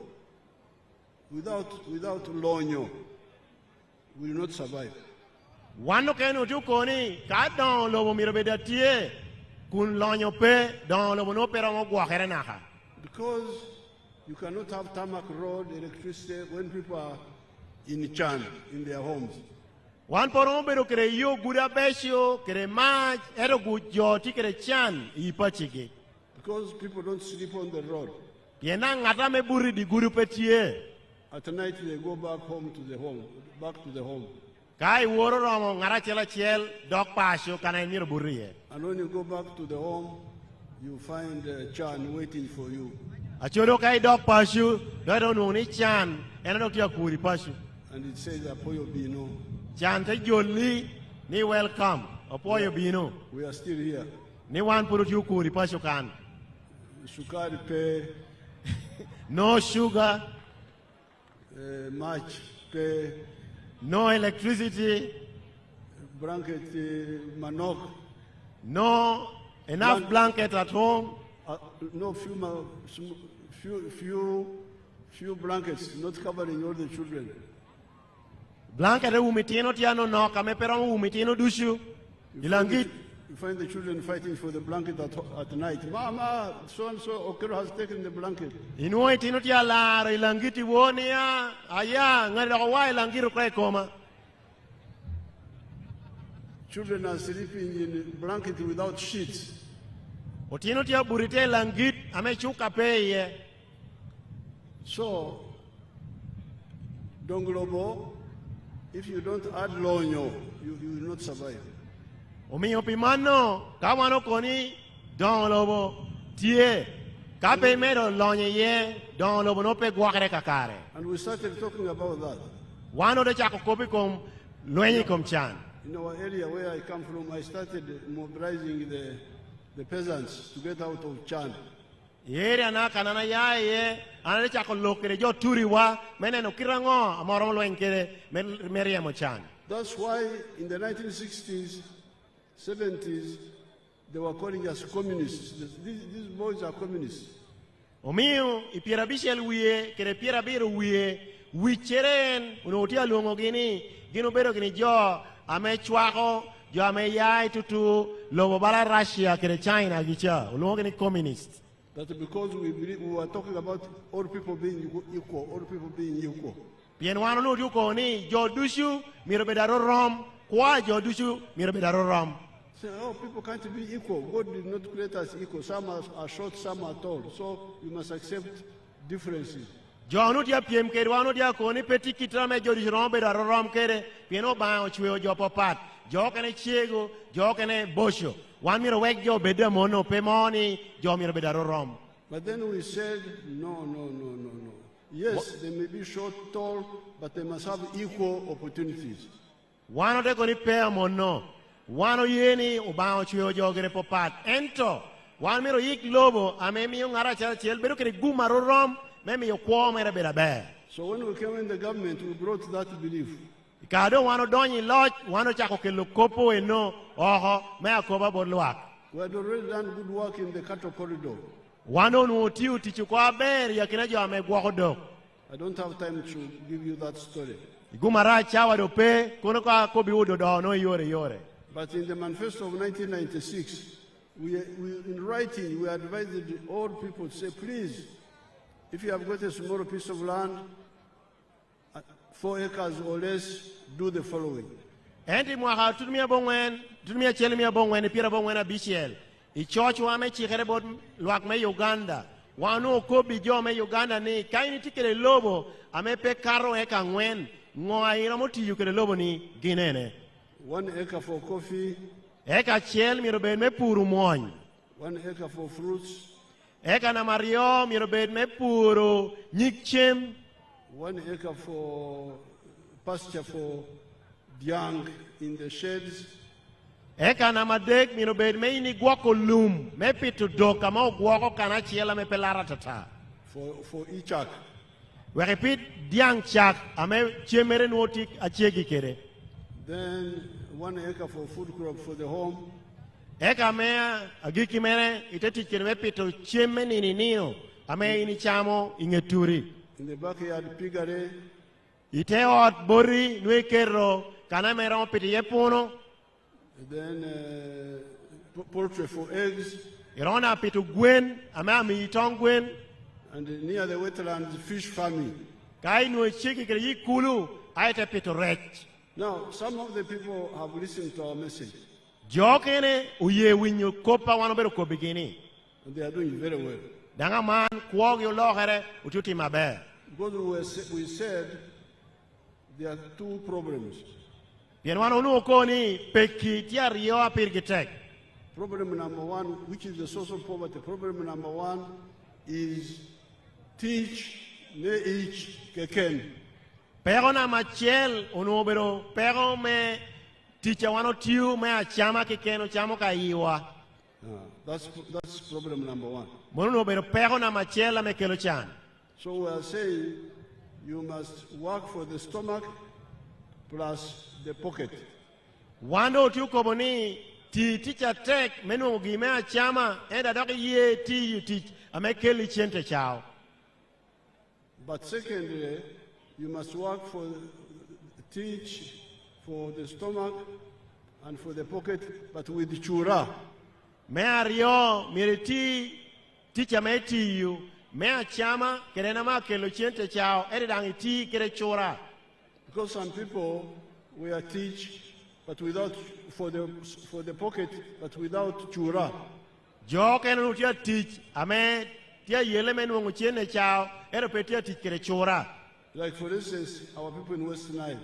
Speaker 6: without Lonyo, will not survive.
Speaker 5: Wano kenu tukoni ka Donglobo mirobedatie kun Lonyo pe Donglobo no pera mo gwakere naka.
Speaker 6: Because you cannot have tarmac road, electricity, when people are in Chan, in their homes.
Speaker 5: Wan poro bero kere yo guda besho kere maj ero gujoti kere Chan ipachige.
Speaker 6: Because people don't sleep on the road.
Speaker 5: Yena ngata me buri di guru petie.
Speaker 6: At night they go back to the home.
Speaker 5: Kai woro romo ngara chela chel dok pasho kana niro buriye.
Speaker 6: And when you go back to the home, you find Chan waiting for you.
Speaker 5: Achoro kai dok pasho, do no ni Chan, ena dok ya kuri pasho.
Speaker 6: And it says Apoyo Bino.
Speaker 5: Chan te joli ni welcome. Apoyo Bino.
Speaker 6: We are still here.
Speaker 5: Ni wan puru tiu kuri pasho kan.
Speaker 6: Sukari pay.
Speaker 5: No sugar.
Speaker 6: Match pay.
Speaker 5: No electricity.
Speaker 6: Blanket manok.
Speaker 5: No enough blanket at home.
Speaker 6: No few blankets, not covering all the children.
Speaker 5: Blanket umitino tiano no kame pero umitino dushu. Ilangit.
Speaker 6: You find the children fighting for the blanket at night. Mama, so-and-so, Okero has taken the blanket.
Speaker 5: Inuoi tino tia lara ilangiti wonia. Aya, ngari wa ilangiru kwe koma.
Speaker 6: Children are sleeping in a blanket without sheets.
Speaker 5: Otino tia burite langit amechuka peye.
Speaker 6: So, Donglobo, if you don't add Lonyo, you will not survive.
Speaker 5: Omiyo pimano kawano koni Donglobo tie kape mero Lonyo ye Donglobo no pe gwakere kakare.
Speaker 6: And we started talking about that.
Speaker 5: Wano de chako kopi kom lwenyi kom Chan.
Speaker 6: In our area where I come from, I started mobilizing the peasants to get out of Chan.
Speaker 5: Yere na kanana ye anale chako lokere jo turiwa meneno kirango amoro lwenkere meriemo Chan.
Speaker 6: That's why in the 1960s 70s, they were calling us communists. These boys are communists.
Speaker 5: Omiyo ipiera bishel wiye kere piera biro wiye wicheren unotia luongo gini gino bedo gini jo ame chwako jo ame yai tutu lobo bala Russia kere China gicha luongo gini communist.
Speaker 6: That because we were talking about all people being equal, all people being equal.
Speaker 5: Pien wano no yuko ni jo dushu miro bedaro rom kwa jo dushu miro bedaro rom.
Speaker 6: Say, oh, people can't be equal. God did not create us equal. Some are short, some are tall. So you must accept differences.
Speaker 5: Jo no dia piem kere wano dia ko ni peti kitrame jo dushu rom bedaro rom kere pieno ba o chweo jo popat jo kene chiego jo kene bosho. Wan miro wek jo bede mono pe moni jo miro bedaro rom.
Speaker 6: But then we said, no. Yes, they may be short, tall, but they must have equal opportunities.
Speaker 5: Wano te ko ni pe mono. Wano yeni ubao chweo jogere popat. Ento, wan miro yik lobo, ame miyo ngara chel, bedo kere gumaro rom, me miyo kwa mere beda be.
Speaker 6: So when we came in the government, we brought that belief.
Speaker 5: Kado wano donyi lodge, wano chako kelo kopo eno, oho, me akoba bodluak.
Speaker 6: We had already done good work in the cattle corridor.
Speaker 5: Wano nuotiu tichukwa beri ya kinejo ame guakodo.
Speaker 6: I don't have time to give you that story.
Speaker 5: Gumara chawa dope, kono kwa kobi udo do no yore.
Speaker 6: But in the manifesto of 1996, we in writing, we advised all people to say, please, if you have got a small piece of land, 4 acres or less, do the following.
Speaker 5: Enti mwaka tutumia bongwen, tutumia cheli mia bongwen, pira bongwen na BCL. Ichochu wame chikere bod luak me Uganda. Wano kobi jo me Uganda ni, kaini tikele lobo, ame pe karo eka ngwen, ngoa iramoti yukele lobo ni ginene.
Speaker 6: 1 acre for coffee.
Speaker 5: Eka chel miro bed me puru moñ.
Speaker 6: 1 acre for fruits.
Speaker 5: Eka na mario miro bed me puru nyikchem.
Speaker 6: 1 acre for pasture for young in the sheds.
Speaker 5: Eka na madek miro bed me ini guako lum. Me pitu doka ma guako kana chiela me pelara tata.
Speaker 6: For ichak.
Speaker 5: We repeat diang chak ame chemere nuotik achegi kere.
Speaker 6: Then 1 acre for food crop for the home.
Speaker 5: Eka mea agiki mere iteti kere pito cheme nini niyo ame ini chamo ingeturi.
Speaker 6: In the backyard piggery.
Speaker 5: Ite ot bori nwe kero kana mera piti yepuno.
Speaker 6: Then poultry for eggs.
Speaker 5: Irona pitu gwen ame ami itong gwen.
Speaker 6: And near the wetlands, fish farming.
Speaker 5: Kai nwe chiki kere yikulu aite pitu rech.
Speaker 6: Now, some of the people have listened to our message.
Speaker 5: Jokene uye winyo kopa wanobero ko bigini.
Speaker 6: And they are doing very well.
Speaker 5: Danga man kuog yo lohere ututi mabe.
Speaker 6: Because we said there are 2 problems.
Speaker 5: Pienwano nu koni peki tia rio apirgitek.
Speaker 6: Problem number 1, which is the source of poverty. Problem number 1 is teach, ne each, keken.
Speaker 5: Pero na machel unubero pero me ticha wano tiu me achama kikeno chamo kaiwa.
Speaker 6: That's problem number 1.
Speaker 5: Mono pero pero na machela me kelo chan.
Speaker 6: So we are saying you must work for the stomach plus the pocket.
Speaker 5: Wando tiu koboni ti ticha tek menu gime achama enda doki ye ti you teach ame keli chente chao.
Speaker 6: But secondly, you must work teach for the stomach and for the pocket, but with chura.
Speaker 5: Me ario miriti ticha me ti you me achama kerena ma kelo chente chao edang iti kere chura.
Speaker 6: Because some people will teach, but without for the pocket, but without chura.
Speaker 5: Jo kenu tia teach ame tia yele menu nguchene chao ero petia teach kere chura.
Speaker 6: Like for instance, our people in West Nile.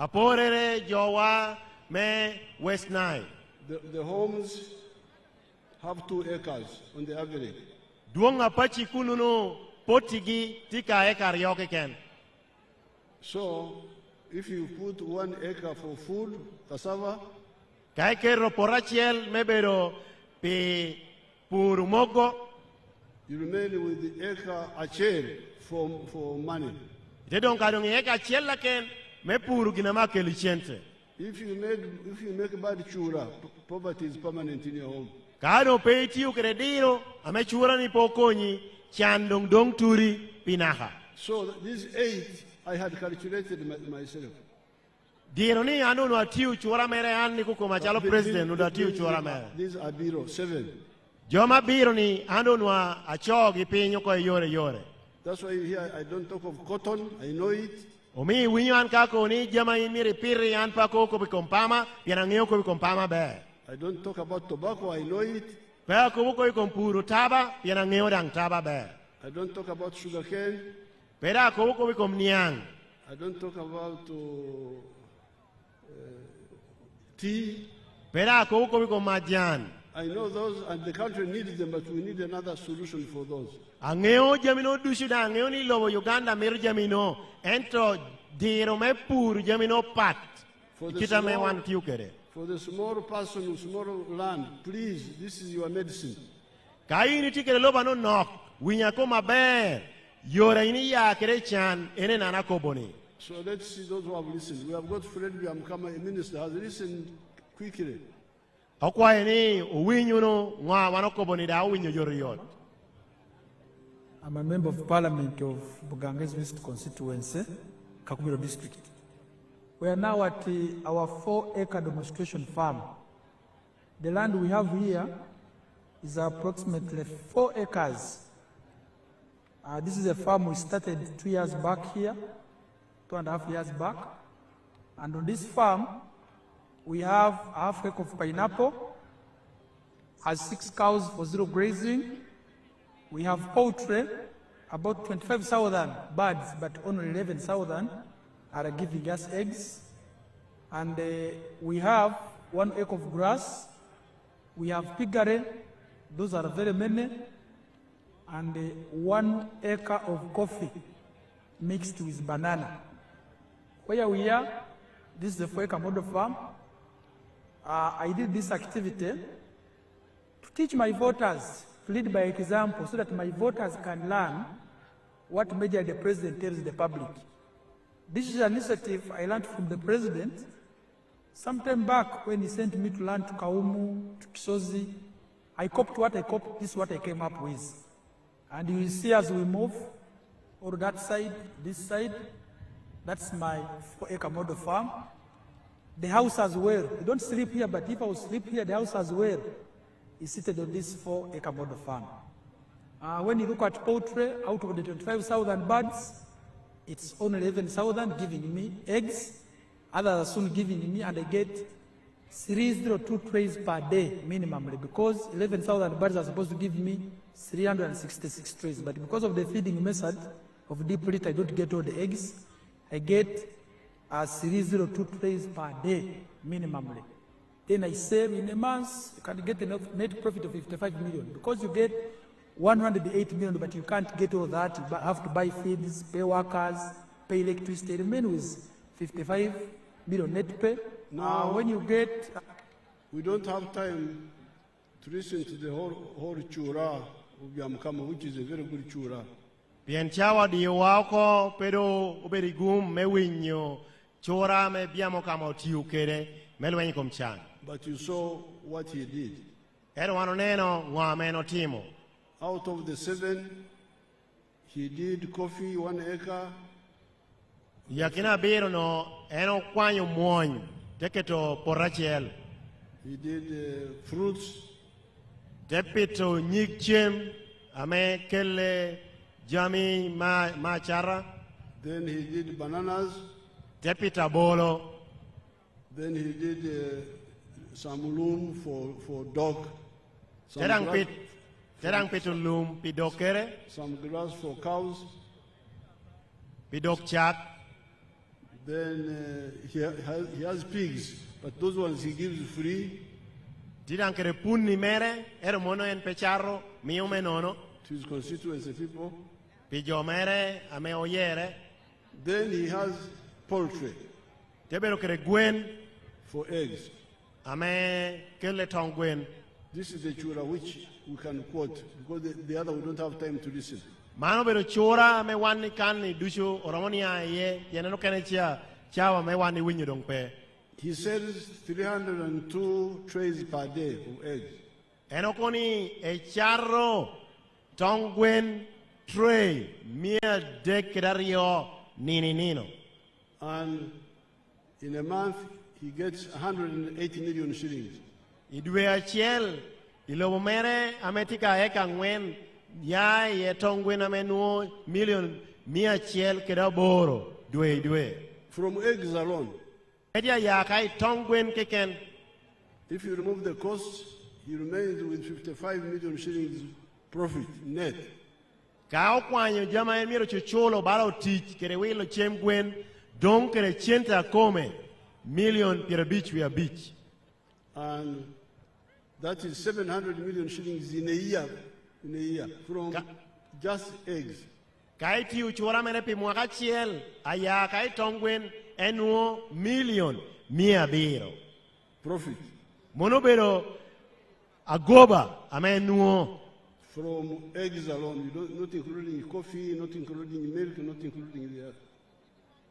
Speaker 5: Aporere jowa me West Nile.
Speaker 6: The homes have 2 acres on the average.
Speaker 5: Duonga pachi kununu potigi tika eka rioke ken.
Speaker 6: So, if you put 1 acre for food, cassava,
Speaker 5: Kaikero porachiel mebero pe purumogo.
Speaker 6: you remain with the acre achel for money.
Speaker 5: Te don kadong eka chiel laken me puru ginama kelichente.
Speaker 6: If you make bad chura, poverty is permanent in your home.
Speaker 5: Kano pe tiu krediro ame chura ni pokonyi chandong dong turi pinaha.
Speaker 6: So these 8 I had calculated myself.
Speaker 5: Diro ni anu no tiu chura mere anni kuko machalo president no tiu chura mere.
Speaker 6: These are biro 7.
Speaker 5: Joma biro ni anu no achogi pinyo ko yore.
Speaker 6: That's why here I don't talk of cotton. I know it.
Speaker 5: Omi winyo an kako ni jama imiri piri an pako ko bikompama yanangeo ko bikompama be.
Speaker 6: I don't talk about tobacco. I know it.
Speaker 5: Pe ko ko ikompuru taba yanangeo dang taba be.
Speaker 6: I don't talk about sugarcane.
Speaker 5: Pera ko bikomniang.
Speaker 6: I don't talk about tea.
Speaker 5: Pera ko bikomajan.
Speaker 6: I know those, and the country needs them, but we need another solution for those.
Speaker 5: Angeo jamino dusuda angeo ni lobo Uganda mer jamino ento diro me pur jamino pat. Kita me wan tiukere.
Speaker 6: For the small person with small land, please, this is your medicine.
Speaker 5: Kaini tikere loba no nok winya ko maber yora ini ya kerechan ene nana koboni.
Speaker 6: So let's see those who have listened. We have got Fred Biamkama, a minister, has listened quickly.
Speaker 5: Okwa eni uwinyu no ngwa wanokoboni da uwinyu yoriyot.
Speaker 7: I'm a member of parliament of Bugangezi West constituency, Kakubiro district. We are now at our 4-acre demonstration farm. The land we have here is approximately 4 acres. This is a farm we started 2 years back here, 2.5 years back. And on this farm, we have a half acre of pineapple, has 6 cows for zero grazing. We have poultry, about 25,000 birds, but only 11,000 are giving us eggs. And we have 1 acre of grass. We have piggery, those are very many. And 1 acre of coffee mixed with banana. Where we are, this is the 4-acre model farm. I did this activity to teach my voters, to lead by example, so that my voters can learn what major the president tells the public. This is an initiative I learned from the president sometime back when he sent me to learn to Kaumu, to Kisozi. I copied what I copied, this is what I came up with. And you will see as we move, or that side, this side, that's my 4-acre model farm. The house as well. You don't sleep here, but if I would sleep here, the house as well is seated on this 4-acre model farm. When you look at poultry, out of the 25,000 birds, it's only 11,000 giving me eggs. Others are soon giving me, and I get 302 trays per day minimally, because 11,000 birds are supposed to give me 366 trays. But because of the feeding method of deep litter, I don't get all the eggs. I get 302 trays per day minimally. Then I save in a month, you can get a net profit of 55 million. Because you get 108 million, but you can't get all that. You have to buy feeds, pay workers, pay electricity. You remain with 55 million net pay.
Speaker 6: Now,
Speaker 7: when you get...
Speaker 6: we don't have time to listen to the whole chura of Yamkama, which is a very good chura.
Speaker 5: Pianchawa di wako pero uberigum mewinyo chora me biamo kama tiukere melwenyi komchan.
Speaker 6: But you saw what he did.
Speaker 5: Ero wanoneno ngwameno timo.
Speaker 6: Out of the 7, he did coffee 1 acre.
Speaker 5: Yakina biro no eno kwanyo mwony teketo porachiel.
Speaker 6: He did fruits.
Speaker 5: Tepito nyikchem ame kele jami machara.
Speaker 6: Then he did bananas.
Speaker 5: Tepita bolo.
Speaker 6: Then he did some loom for dog.
Speaker 5: Terang pitu loom pidokere.
Speaker 6: Some grass for cows.
Speaker 5: Pidok chat.
Speaker 6: Then he has pigs, but those ones he gives free.
Speaker 5: Tidang kere punni mere, ero mono en pecharro, mio menono.
Speaker 6: To his constituency people.
Speaker 5: Pijo mere, ame oyere.
Speaker 6: Then he has poultry.
Speaker 5: Tebero kere gwen.
Speaker 6: For eggs.
Speaker 5: Ame kele tong gwen.
Speaker 6: This is the chura which we can quote, because the other we don't have time to listen.
Speaker 5: Mano bero chora me wani kani dusho oromonia ye yeneno kene chawa me wani winyo dong pe.
Speaker 6: He sells 302 trays per day of eggs.
Speaker 5: Enokoni e charro tongwen tray mia dekdario nino.
Speaker 6: And in a month, he gets 180 million shillings.
Speaker 5: Idwe achiel ilobo mere ametika eka ngwen ya ye tongwen amenuo million mia chiel kedaboro dwe.
Speaker 6: From eggs alone.
Speaker 5: Edia ya kai tongwen keken.
Speaker 6: If you remove the cost, he remains with 55 million shillings profit net.
Speaker 5: Ka okwanyo jama emiro chuchulo balo tich kere wilo chemgwen don kere chenta come million pirabich we a beach.
Speaker 6: And that is 700 million shillings in a year from just eggs.
Speaker 5: Kaiti uchora mene pi mwaka chiel aya kai tongwen enuo million mia biro
Speaker 6: Profit.
Speaker 5: monobero agoba amenuo
Speaker 6: From eggs alone, not including coffee, not including milk, not including the other.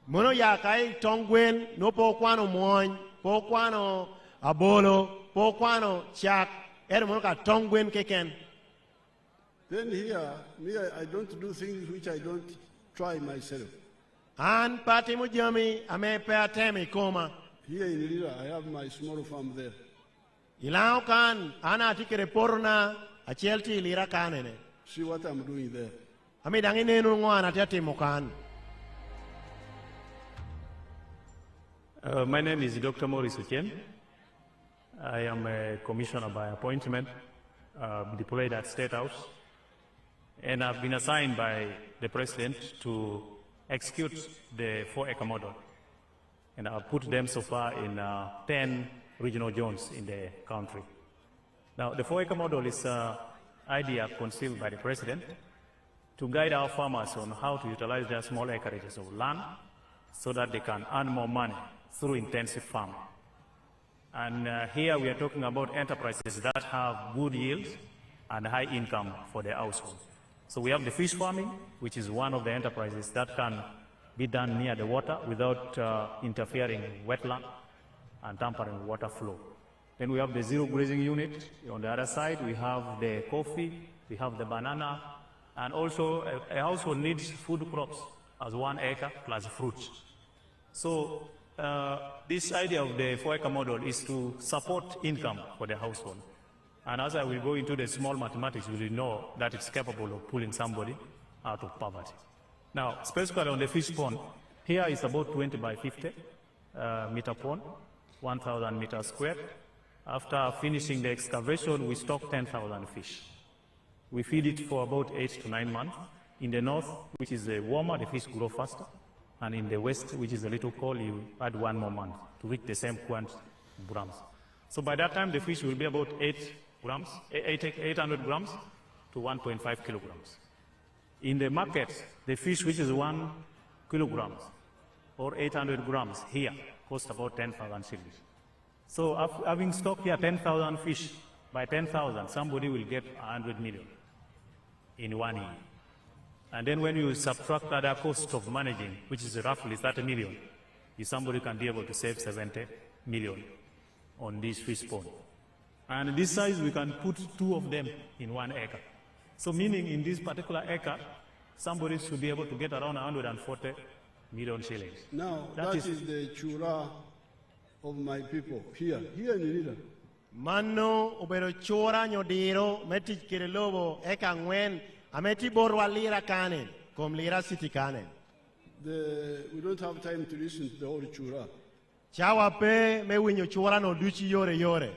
Speaker 5: mono ya kai tongwen no po kwano moñ po kwano abolo po kwano chak mono ka tongwen keken.
Speaker 6: Then here, I don't do things which I don't try myself.
Speaker 5: An pati mujami ame pe atemi koma.
Speaker 6: Here in Lira, I have my small farm there.
Speaker 5: Ilao kan ana tikere porna achelti Lira kanene.
Speaker 6: See what I'm doing there.
Speaker 5: Ami dangine ngwana tati mokan.
Speaker 8: My name is Dr. Maurice Uchien. I am a commissioner by appointment deployed at State House. And I've been assigned by the President to execute the 4-acre model. And I've put them so far in 10 regional zones in the country. Now, the 4-acre model is an idea conceived by the President to guide our farmers on how to utilize their small acreages of land so that they can earn more money through intensive farming. And here we are talking about enterprises that have good yields and high income for their household. So we have the fish farming, which is one of the enterprises that can be done near the water without interfering wetland and tampering water flow. Then we have the zero grazing unit. On the other side, we have the coffee, we have the banana, and also a household needs food crops as 1 acre plus fruits. So this idea of the 4-acre model is to support income for the household. And as I will go into the small mathematics, you will know that it's capable of pulling somebody out of poverty. Now, specifically on the fish pond, here is about 20 by 50 meter pond, 1,000 meters squared. After finishing the excavation, we stock 10,000 fish. We feed it for about 8 to 9 months. In the north, which is warmer, the fish grow faster. And in the west, which is a little cold, you add 1 more month to reach the same quantity of grams. So by that time, the fish will be about 800 grams to 1.5 kilograms. In the market, the fish which is 1 kilograms or 800 grams here costs about 10,000 shillings. So having stocked here 10,000 fish, by 10,000, somebody will get 100 million in 1 year. And then when you subtract other cost of managing, which is roughly 30 million, somebody can be able to save 70 million on this fish pond. And this size, we can put 2 of them in 1 acre. So meaning in this particular acre, somebody should be able to get around 140 million shillings.
Speaker 6: Now, that is the chura of my people here in Lira.
Speaker 5: Mano obero chora nyodiro meti kirelobo eka ngwen ameti borwa Lira kanen kom Lira city kanen.
Speaker 6: We don't have time to listen to the whole chura.
Speaker 5: Chawa pe me winyo chora no duchi yore.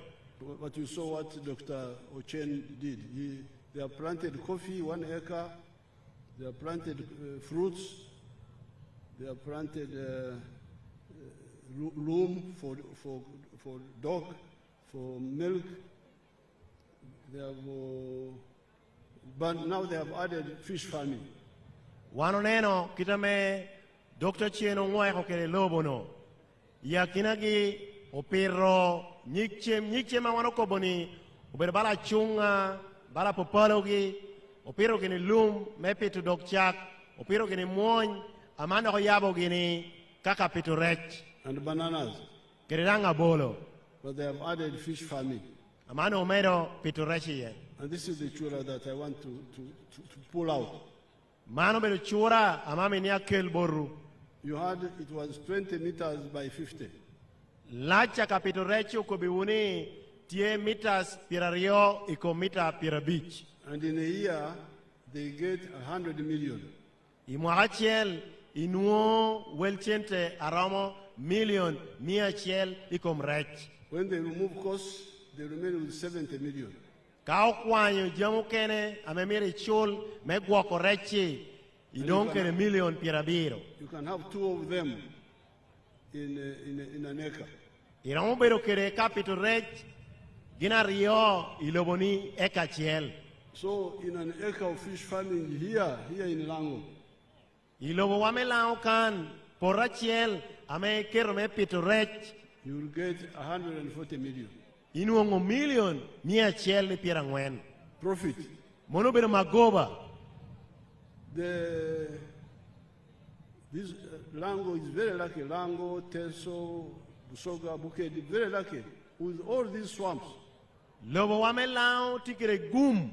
Speaker 6: But you saw what Dr. Ochen did. They have planted coffee 1 acre. They have planted fruits. They have planted loom for dog, for milk. They have, but now they have added fish farming.
Speaker 5: Wano neno kitame Dr. Chieno ngwa ko kere lobo no. Ya kinagi opero nyikchem wano ko boni ober bala chunga bala popologi opero gini lum mepe to dog chak opero gini moñ amanda ko yabo gini kaka pitu rech
Speaker 6: and bananas.
Speaker 5: Keranga bolo.
Speaker 6: but they have added fish farming.
Speaker 5: Amano medo pitorechi.
Speaker 6: And this is the chura that I want to pull out.
Speaker 5: Mano bedo chura amami niya kel boru.
Speaker 6: You had, it was 20 meters by 50.
Speaker 5: Lacha kapitorechi ko biuni tie meters pirario iko mita pirabich.
Speaker 6: And in a year, they get 100 million.
Speaker 5: Imwachiel inuo welchente aramo million miachiel ikom rech.
Speaker 6: When they remove costs, they remain with 70 million.
Speaker 5: Kao kwanyo jamu kene amemiri chul megwako rechi idong kene million pirabiro.
Speaker 6: You can have 2 of them in an acre.
Speaker 5: Iramo bero kere capital rech gina rio iloboni eka chiel.
Speaker 6: So in an acre of fish farming here in Lango,
Speaker 5: Ilobo wame lao kan porachiel ame kero me pitorech
Speaker 6: you will get 140 million.
Speaker 5: inuongo million mia chiel ni pirangwen.
Speaker 6: Profit.
Speaker 5: Mono bero magoba.
Speaker 6: This Lango is very lucky. Lango, Teso, Busoga, Bukedi, very lucky with all these swamps.
Speaker 5: Lobo wame lao tikere gum.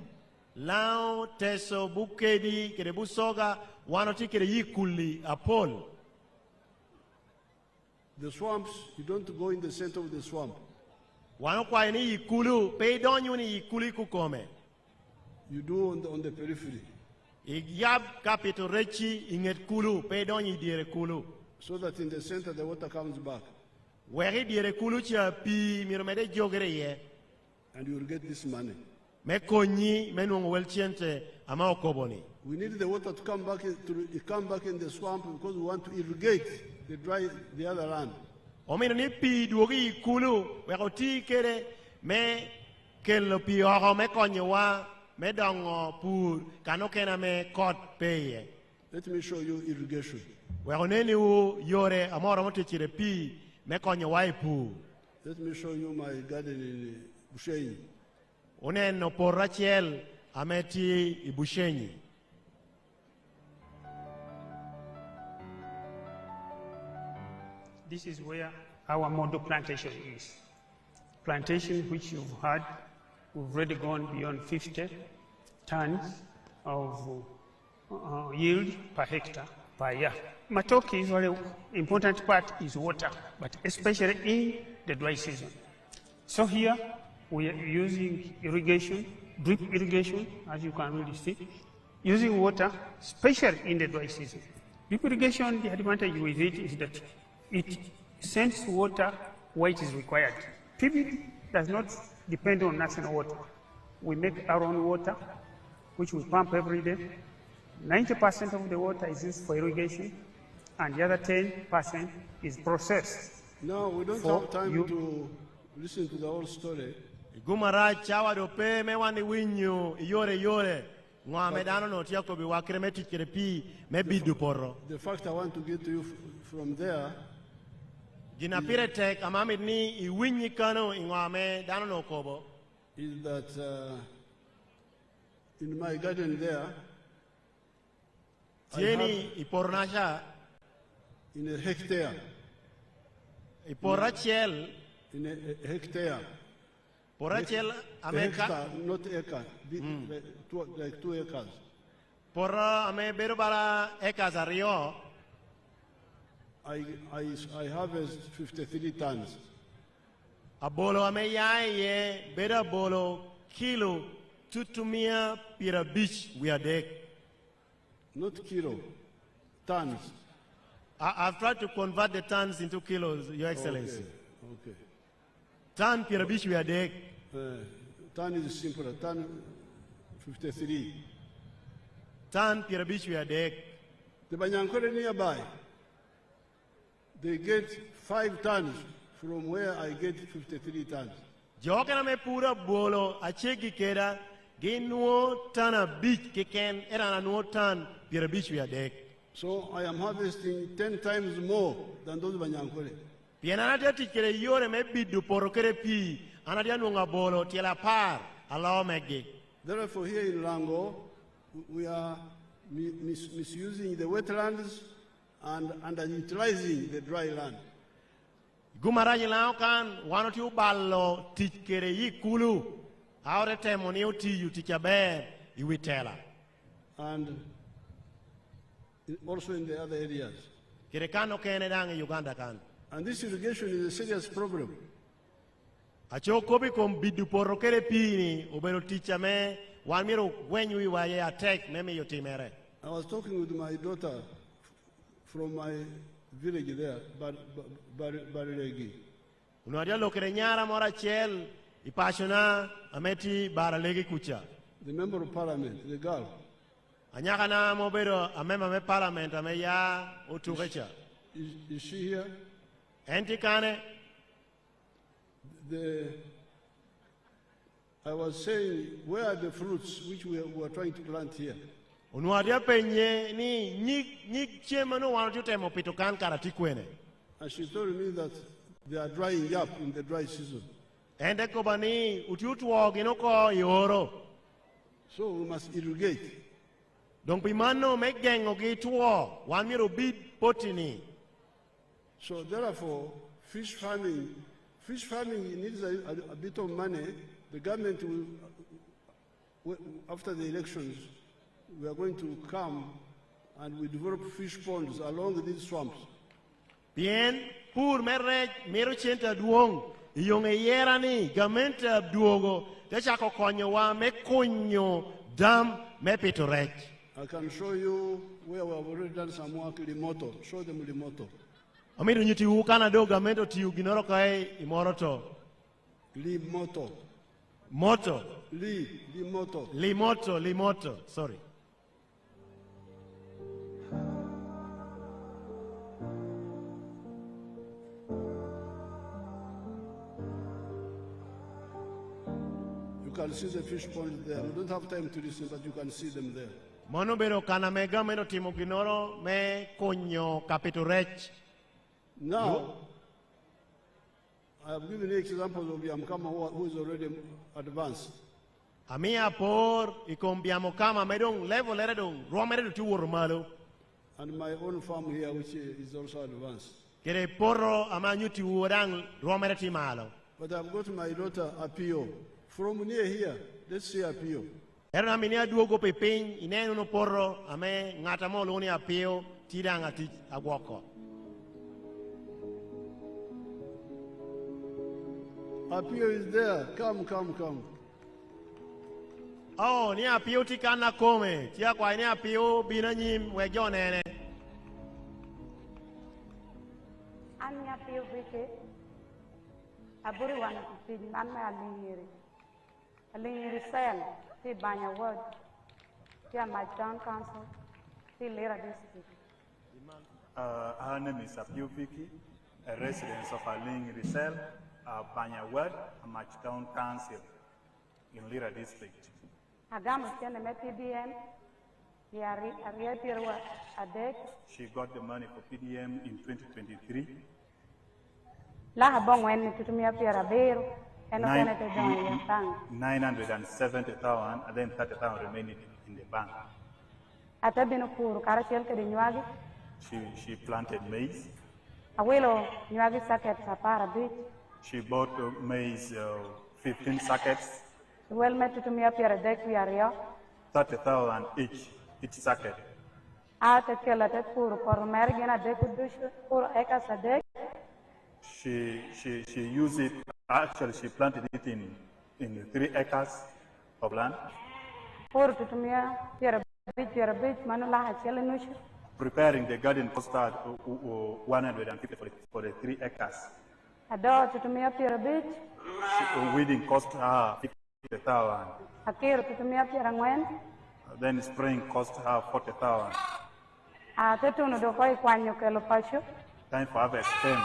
Speaker 5: Lao, Teso, Bukedi, kere Busoga, wano tikere yikuli, apol.
Speaker 6: The swamps, you don't go in the center of the swamp.
Speaker 5: Wano kwa ni yikulu, pe donyo ni yikuli kukome.
Speaker 6: You do on the periphery.
Speaker 5: Igyab kapito rechi inget kulu, pe donyo dire kulu.
Speaker 6: So that in the center the water comes back.
Speaker 5: Weri dire kulu chia pi miromede jogere ye.
Speaker 6: And you will get this money.
Speaker 5: Me konyi menung welchiente ama okoboni.
Speaker 6: We need the water to come back in the swamp because we want to irrigate the other land.
Speaker 5: Omino ni pi duogi kulu wekoti kere me kelo pi oro me konyewa me dongo pur kanokena me kot peye.
Speaker 6: Let me show you irrigation.
Speaker 5: Wekoneni u yore amoro motechire pi me konyewa ipur.
Speaker 6: Let me show you my garden in Bushenyi.
Speaker 5: Uneno porachiel ameti ibushenyi.
Speaker 9: This is where our model plantation is. Plantation which you've had, we've already gone beyond 50 tons of yield per hectare per year. Matoke is very important part is water, but especially in the dry season. So here we are using irrigation, drip irrigation, as you can really see, using water, especially in the dry season. Drip irrigation, the advantage with it is that it sends water where it is required. PB does not depend on national water. We make our own water, which we pump every day. 90% of the water is used for irrigation, and the other 10% is processed.
Speaker 6: Now, we don't have time to listen to the whole story.
Speaker 5: Gumara chawa dope me wani winyo yore ngwa medano no tiako bi wakre me tikere pi me bidu porro.
Speaker 6: The fact I want to get to you from there
Speaker 5: Gina pire tek amami ni iwinyi kano ingwa me dano no kobo
Speaker 6: is that in my garden there
Speaker 5: tieni ipornasha
Speaker 6: in a hectare
Speaker 5: iporachiel
Speaker 6: in a hectare.
Speaker 5: Porachel America,
Speaker 6: hectare, not acre, like 2 acres.
Speaker 5: Pora ame berubara acres ario.
Speaker 6: I harvest 53 tons.
Speaker 5: A bolo ame ye bera bolo kilo tutumia pira beach we are deck.
Speaker 6: Not kilo, tons.
Speaker 5: I've tried to convert the tons into kilos, Your Excellency.
Speaker 6: Okay.
Speaker 5: Ton pira beach we are deck.
Speaker 6: Ton is simpler. Ton 53.
Speaker 5: Ton pira beach we are deck.
Speaker 6: The Banyankore nearby, they get 5 tons from where I get 53 tons.
Speaker 5: Jokana me pura bolo acheki kera ginuo tana beach keken era no ton pira beach we are deck.
Speaker 6: So I am harvesting 10 times more than those Banyankore.
Speaker 5: Pianana tikere yore me bidu porokere pi anadia nunga bolo tiela par allow mege.
Speaker 6: Therefore here in Lango we are misusing the wetlands and underutilizing the dry land.
Speaker 5: Gumaraji lao kan wano tiu ballo tikere yikulu. Aure temo ni uti yutikabe iwitela.
Speaker 6: And also in the other areas.
Speaker 5: Kirekano kene dangi Uganda kan.
Speaker 6: And this irrigation is a serious problem.
Speaker 5: Achokobi kom bidu porro kere pini obero ticha me wanmiro when we were attack meme yotimere.
Speaker 6: I was talking with my daughter from my village there, Barilegi.
Speaker 5: Unadia lokere nyara mora chel ipashona ameti baralegi kucha.
Speaker 6: The member of parliament, the girl.
Speaker 5: Anyaka na mobero amema me parliament ameya utugecha.
Speaker 6: Is she here?
Speaker 5: Enti kane.
Speaker 6: I was saying, where are the fruits which we were trying to plant here?
Speaker 5: Unuadia penye ni nyik chema no wano tutemo pitokan karatikwene.
Speaker 6: And she told me that they are drying up in the dry season.
Speaker 5: Ende kobani utiutuog inoko yoro.
Speaker 6: So we must irrigate.
Speaker 5: Donc pimano megengo gituo wanmiro bid potini.
Speaker 6: So therefore, fish farming needs a bit of money. The government will, after the elections, we are going to come and we develop fish ponds along these swamps.
Speaker 5: Bien, pour mero chenta duong, yonge yerani, government duogo, techako konyo wa me konyo dam me pitorek.
Speaker 6: I can show you where we have already done some work, Limoto. Show them Limoto.
Speaker 5: Amiru nyuti ukana do government tiyu ginoro kai imoroto.
Speaker 6: Limoto.
Speaker 5: Moto. Limoto. Sorry.
Speaker 6: You can see the fish ponds there. We don't have time to listen, but you can see them there.
Speaker 5: Monobero kana mega meno timo ginoro me konyo capitorech.
Speaker 6: Now, I have given you examples of Yamkama who is already advanced.
Speaker 5: Amia por ikombiamo kama medong level eredong romere tu urmalo.
Speaker 6: And my own farm here, which is also advanced.
Speaker 5: Kere porro amanyuti urang romere timalo.
Speaker 6: But I've got my daughter Apio. From near here, let's see Apio.
Speaker 5: Erna minia duogo pepin inenu no porro ame ngata mo loni Apio tidanga ti agwoko.
Speaker 6: Apio is there. Come.
Speaker 5: Oh, ni Apio tikana come. Tia kwa ni Apio binanyim wejonene.
Speaker 10: Ani Apio bike. Aburi wana kupidi nanma alingiri. Alingiri sel. Si Banya ward. Tia my town council. Si Lira district.
Speaker 11: Her name is Apio Vicky, a resident of Aling Risel, Banya Ward, Amach Town Council in Lira district.
Speaker 10: Agamu tiene me PDM.
Speaker 11: She got the money for PDM in 2023.
Speaker 10: La bong when to me appear a bear and
Speaker 11: 970,000 and then 30,000 remaining in the bank.
Speaker 10: Atabinukuru Karashel Kadinyagi.
Speaker 11: She planted maize.
Speaker 10: Awilo Nyagi Sacket Sapara Beach.
Speaker 11: She bought maize 15 sackets.
Speaker 10: Well met to me appear a deck we are
Speaker 11: 30,000 each sacket.
Speaker 10: Atakela Pur for American deck for acres a deck.
Speaker 11: She used it, actually she planted it in 3 acres of land.
Speaker 10: For to me appear a beach, Manula Chelenus.
Speaker 11: Preparing the garden costed 150 for the 3 acres.
Speaker 10: A dog to me appear a beach.
Speaker 11: Weeding cost her 50,000.
Speaker 10: A care to me appear and when?
Speaker 11: Then spring cost her 40,000.
Speaker 10: Tetuno do Koi Quano Kelopashu.
Speaker 11: Time for harvest came.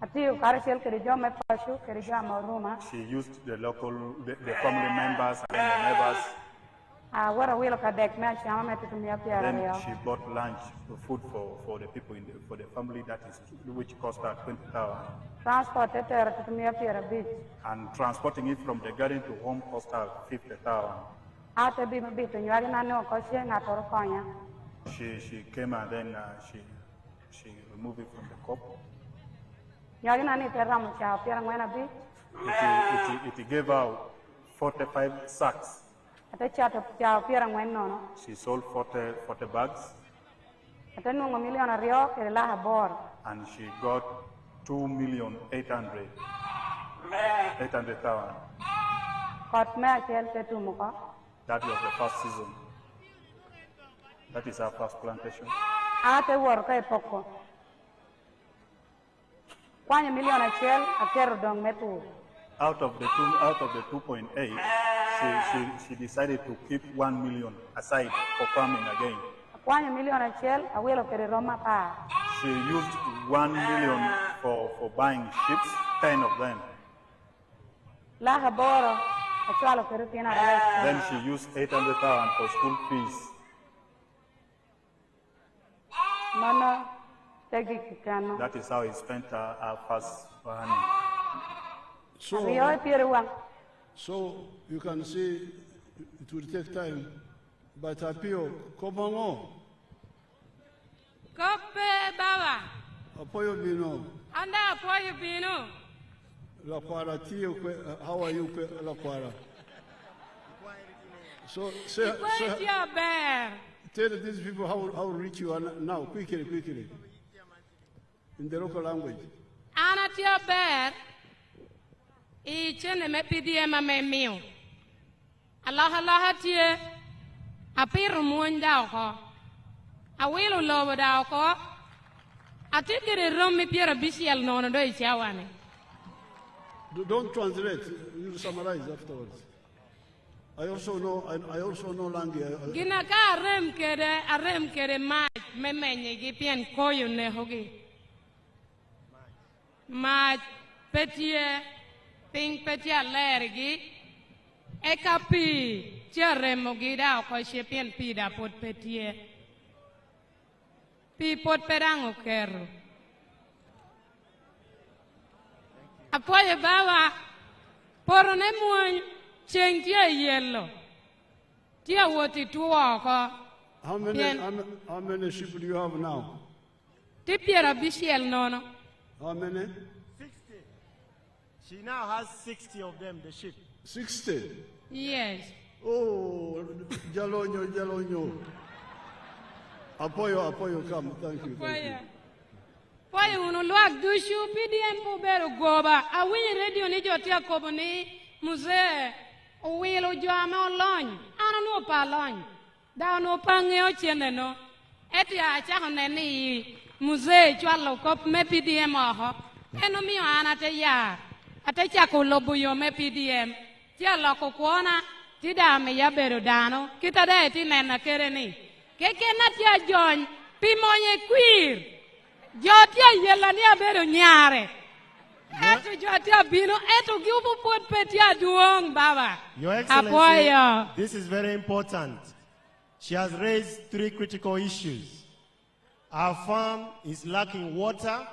Speaker 10: A few Karashel Kerijoma Pashu, Kerijama Roma.
Speaker 11: She used the family members and the neighbors.
Speaker 10: What a will of a deck match, I'm to me appear.
Speaker 11: Then she bought lunch, food for the people for the family which cost her 20,000.
Speaker 10: Transported to me appear a beach.
Speaker 11: And transporting it from the garden to home cost her 50,000.
Speaker 10: After being a bit, and you are no question at Oroconia.
Speaker 11: She came and then she removed it from the cup. It gave out 45 sacks. She sold 40 bags. And she got 2,800,000. That was the first season. That is our first plantation. Out of the 2.8, she decided to keep 1 million aside for farming again. She used 1 million for buying sheep, 10 of them. Then she used 800,000 for school fees. That is how he spent our first money.
Speaker 6: So you can see it will take time, but appeal, Kobango.
Speaker 12: Kope Baba.
Speaker 6: Apoyo Bino.
Speaker 12: Anda Apoyo Bino.
Speaker 6: La Quara, how are you, La Quara? So, tell these people how rich you are now, quickly, in the local language.
Speaker 12: Ana tia bear, chene me PDM me mio. Allah tie, apiru muenda ko, awilu lobo da ko, atikere romi piera bisiel nono do ichawane.
Speaker 6: Don't translate. You summarize afterwards. I also know language.
Speaker 12: Gina ka arem kere ma memenye gipien koyo ne hogi. Ma petie ping petia lergi ekapi tiaremo gida ko shepien pida pot petie. Pi pot perango kero. Apoye Baba, poro ne muony cheng tia yellow. Tia woti tuoko.
Speaker 6: How many sheep do you have now?
Speaker 12: Tipiera bisiel nono.
Speaker 6: How many?
Speaker 5: 60. She now has 60 of them, the sheep.
Speaker 6: 60?
Speaker 12: Yes.
Speaker 6: Oh, Jalonyo. Apoyo, come. Thank you.
Speaker 12: Poye uno luak dushu PDM po bero goba. Awinyi radio ni jotia kobo ni muzee. Uwilo joame olony. Ano no pa lony. Da no pa ngeo chende no. Eti achako neni muzee chwalo kop me PDM oho. Eno miyo anate ya. Ate chako lobo yo me PDM. Tia loko kuona. Tida me ya bero dano. Kita da eti nena kere ni. Keke na tia jony. Pimonye queer. Jotia yela ni abero nyare. Eto jotia bino eto giubu pot petia duong Baba.
Speaker 5: Your Excellency,
Speaker 12: Apoyo.
Speaker 5: This is very important. She has raised 3 critical issues. Our farm is lacking water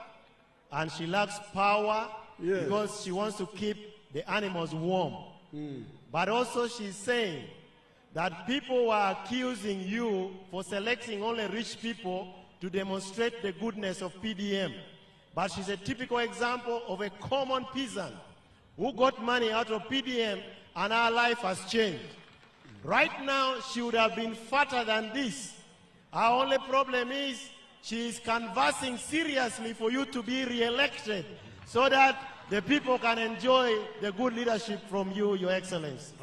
Speaker 5: and she lacks power because she wants to keep the animals warm. But also she's saying that people were accusing you for selecting only rich people to demonstrate the goodness of PDM. But she's a typical example of a common peasant who got money out of PDM and her life has changed. Right now, she would have been fatter than this. Our only problem is she is canvassing seriously for you to be re-elected so that the people can enjoy the good leadership from you, Your Excellency.